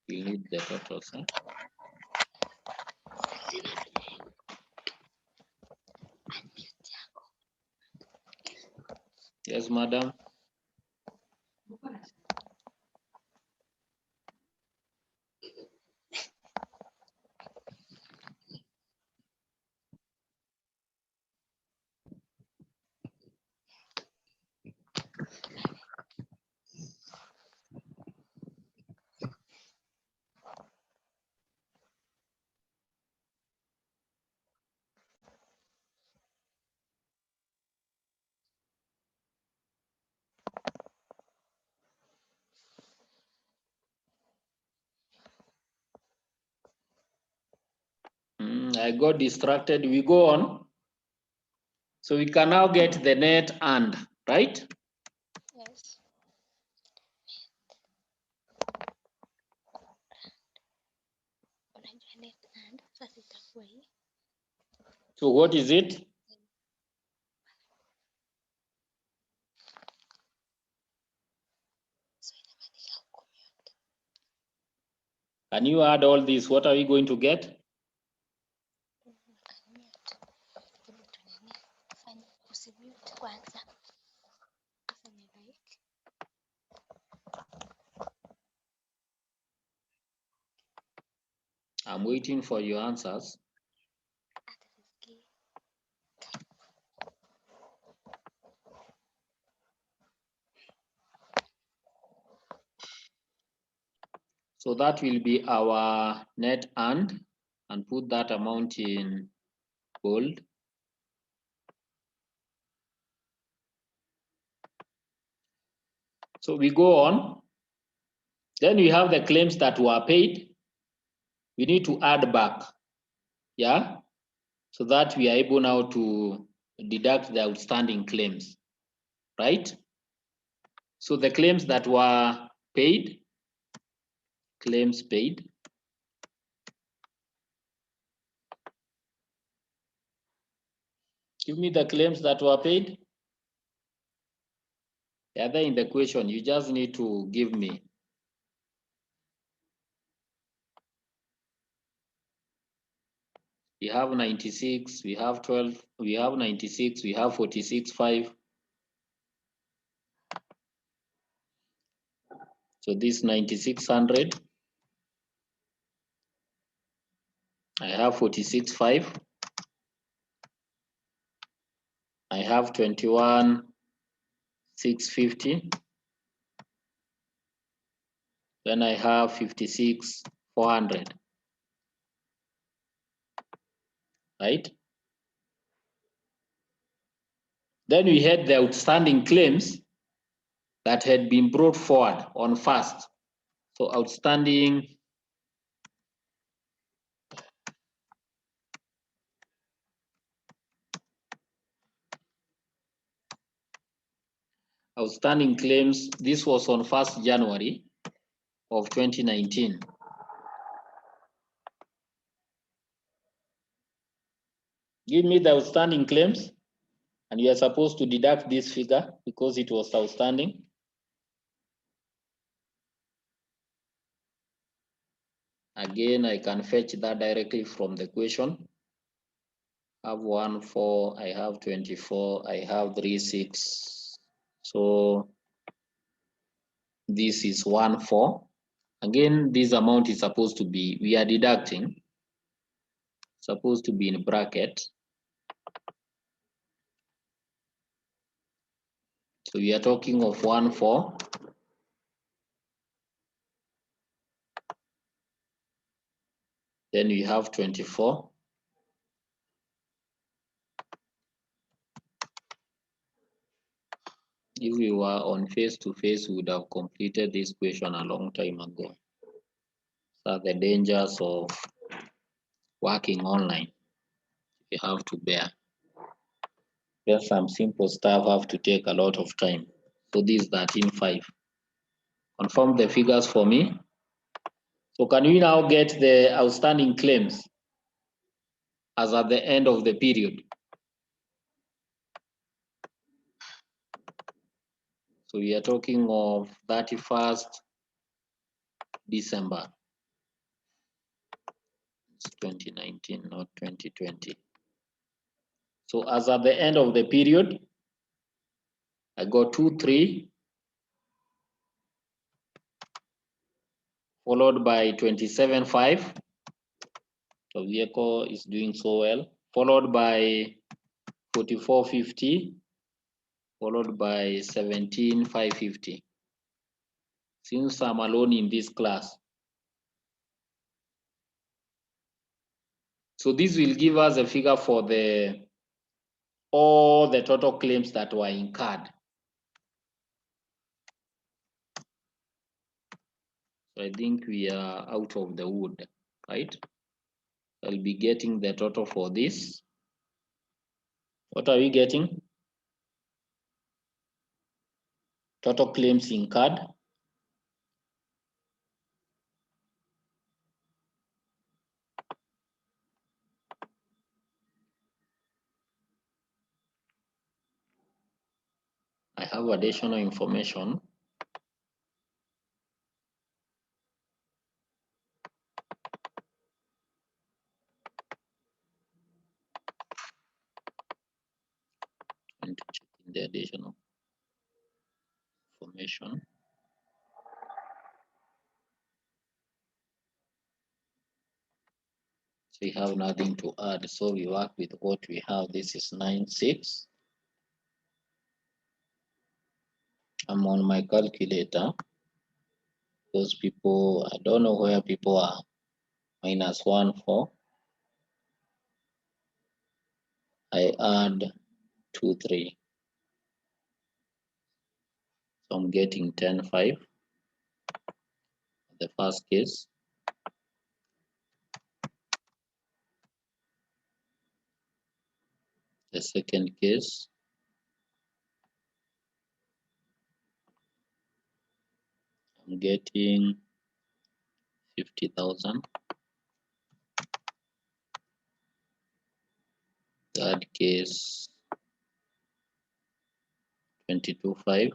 You need the totals. Yes, madam. I got distracted. We go on. So we can now get the net earned, right? Yes. So what is it? Can you add all this? What are we going to get? I'm waiting for your answers. So that will be our net earned, and put that amount in bold. So we go on. Then we have the claims that were paid. We need to add back, yeah? So that we are able now to deduct the outstanding claims, right? So the claims that were paid, claims paid. Give me the claims that were paid. They are there in the question. You just need to give me. We have 96, we have 12, we have 96, we have 46.5. So this 9600, I have 46.5. I have 21,650. Then I have 56,400. Right? Then we had the outstanding claims that had been brought forward on first. So outstanding claims, this was on 1st January of 2019. Give me the outstanding claims, and you are supposed to deduct this figure because it was outstanding. Again, I can fetch that directly from the question. I have 1,4, I have 24, I have 3,6. So this is 1,4. Again, this amount is supposed to be, we are deducting, supposed to be in bracket. So we are talking of 1,4. Then we have 24. If we were on face-to-face, we would have completed this question a long time ago. So the dangers of working online, you have to bear. Just some simple stuff have to take a lot of time. So this is 13.5. Confirm the figures for me. So can we now get the outstanding claims as at the end of the period? So we are talking of 31st December. It's 2019, not 2020. So as at the end of the period, I got 2,3, followed by 27.5. The vehicle is doing so well, followed by 44.50, followed by 17.550. Since I'm alone in this class. So this will give us a figure for all the total claims that were incurred. So I think we are out of the wood, right? I'll be getting the total for this. What are we getting? Total claims incurred. I have additional information. And to check in the additional information. So we have nothing to add. So we work with what we have. This is 9.6. I'm on my calculator. Those people, I don't know where people are. -1,4. I add 2,3. So I'm getting 10.5. The first case. The second case. I'm getting 50,000. Third case 22.5.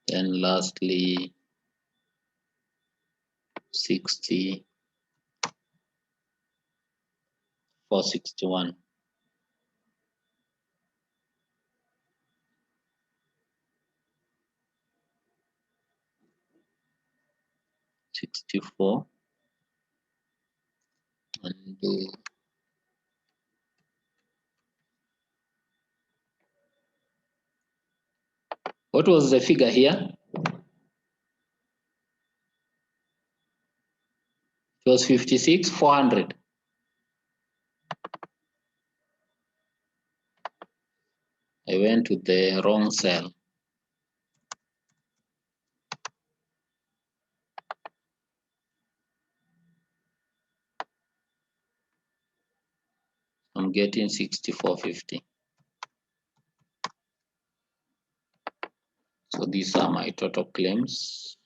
Then lastly 60 for 61. $64 and what was the figure here? It was 56,400. I went to the wrong cell. I'm getting 64.50. So these are my total claims.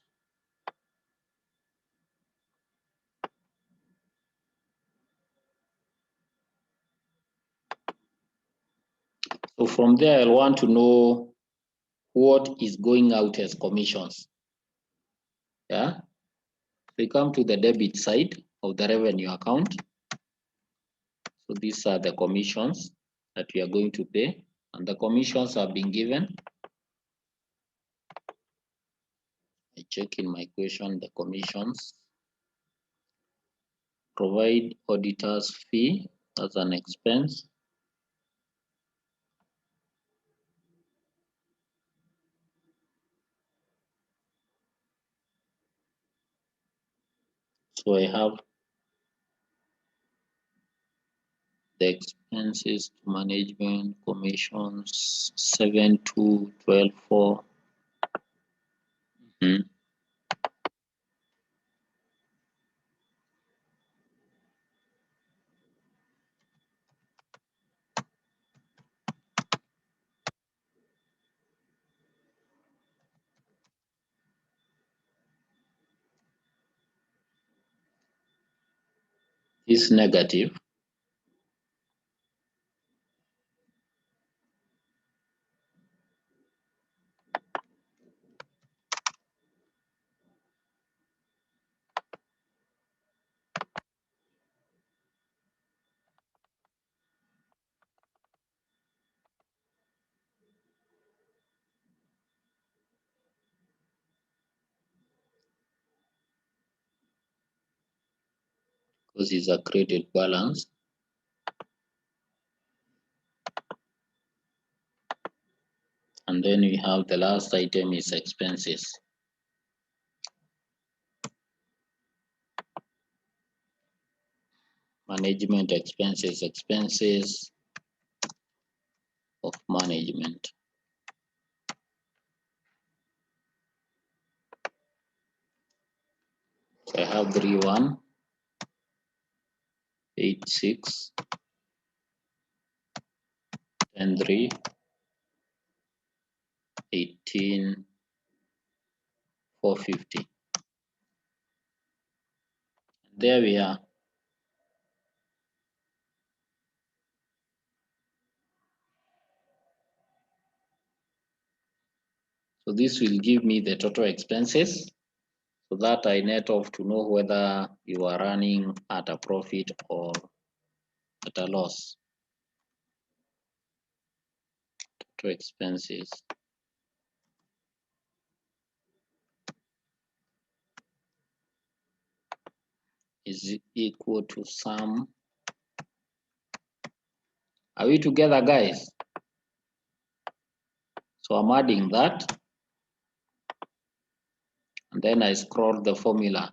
So from there, I'll want to know what is going out as commissions. Yeah. We come to the debit side of the revenue account. So these are the commissions that we are going to pay, and the commissions have been given. I check in my question the commissions. Provide auditor's fee as an expense. So I have the expenses to management, commissions, 7,212,4. Is negative. Because it's a credit balance. And then we have the last item is expenses. Management expenses, expenses of management. So I have 3186 and 3 18 450. There we are. So this will give me the total expenses so that I net off to know whether you are running at a profit or at a loss. Total expenses is equal to sum. Are we together, guys? So I'm adding that, and then I scroll the formula.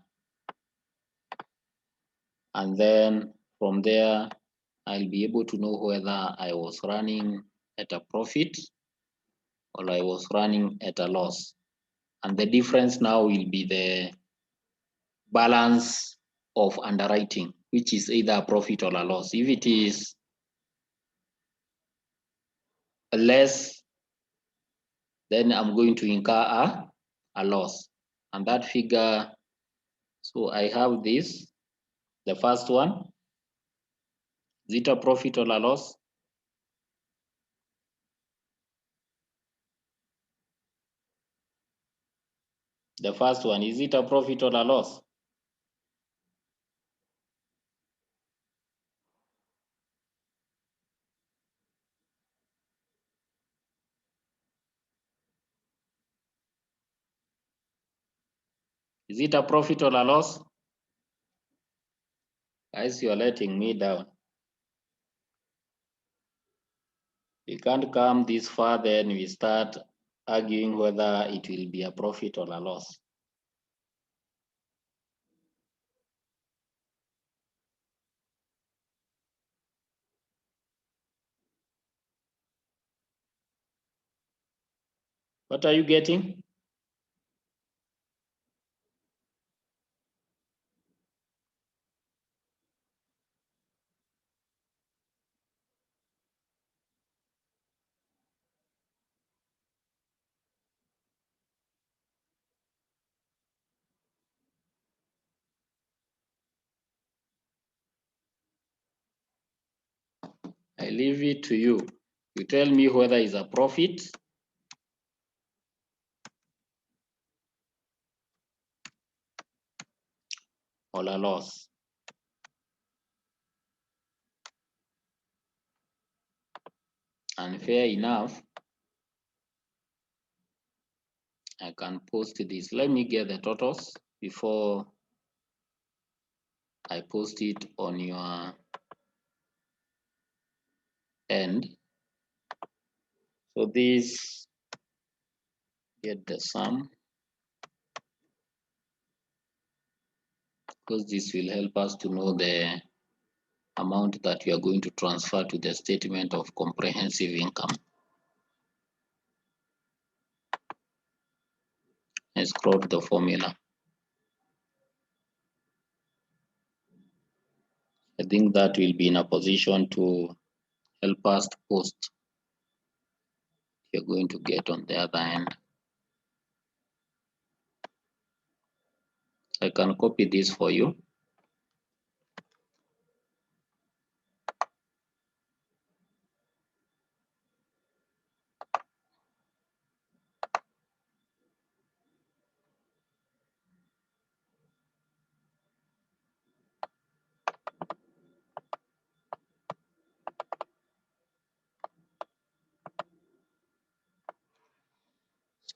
And then from there, I'll be able to know whether I was running at a profit or I was running at a loss. And the difference now will be the balance of underwriting, which is either a profit or a loss. If it is less, then I'm going to incur a loss. And that figure, so I have this, the first one, is it a profit or a loss? The first one, is it a profit or a loss? Is it a profit or a loss? Guys, you are letting me down. We can't come this far, then we start arguing whether it will be a profit or a loss. What are you getting? I leave it to you. You tell me whether it's a profit or a loss. And fair enough, I can post this. Let me get the totals before I post it on your end. So this, get the sum, because this will help us to know the amount that we are going to transfer to the statement of comprehensive income. I scrolled the formula. I think that will be in a position to help us to post. You're going to get on the other end. I can copy this for you.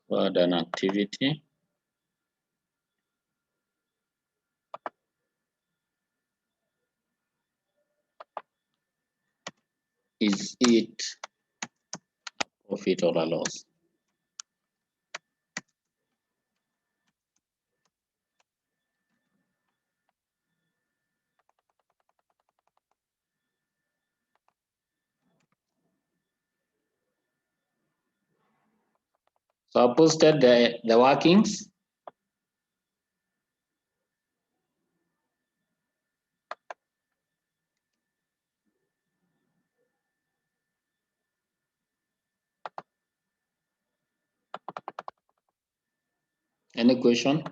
Add an activity. Is it profit or a loss? So I posted the workings. Any question?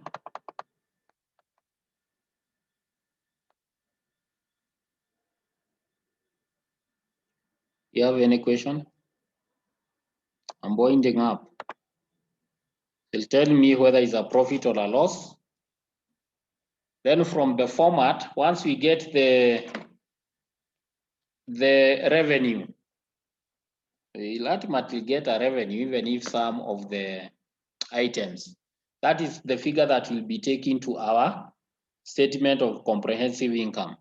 You have any question? I'm winding up. It'll tell me whether it's a profit or a loss. Then from the format, once we get the revenue, we'll ultimately get a revenue even if some of the items, that is the figure that will be taken to our statement of comprehensive income,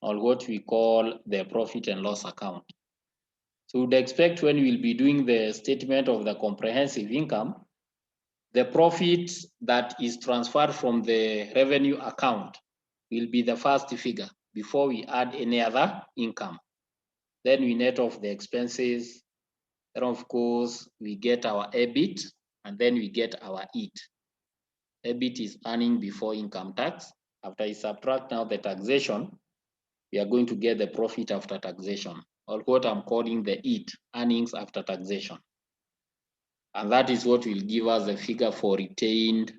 or what we call the profit and loss account. So we'd expect when we'll be doing the statement of the comprehensive income, the profit that is transferred from the revenue account will be the first figure before we add any other income. Then we net off the expenses. Then of course, we get our EBIT, and then we get our EAT. EBIT is earning before income tax. After I subtract now the taxation, we are going to get the profit after taxation. or what I'm calling the EAT, earnings after taxation. And that is what will give us the figure for retained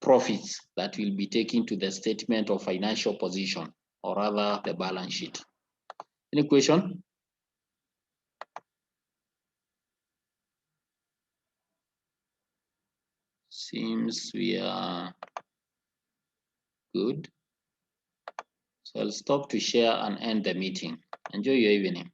profits that will be taken to the statement of financial position, or rather the balance sheet. Any question? Seems we are good. So I'll stop to share and end the meeting. Enjoy your evening.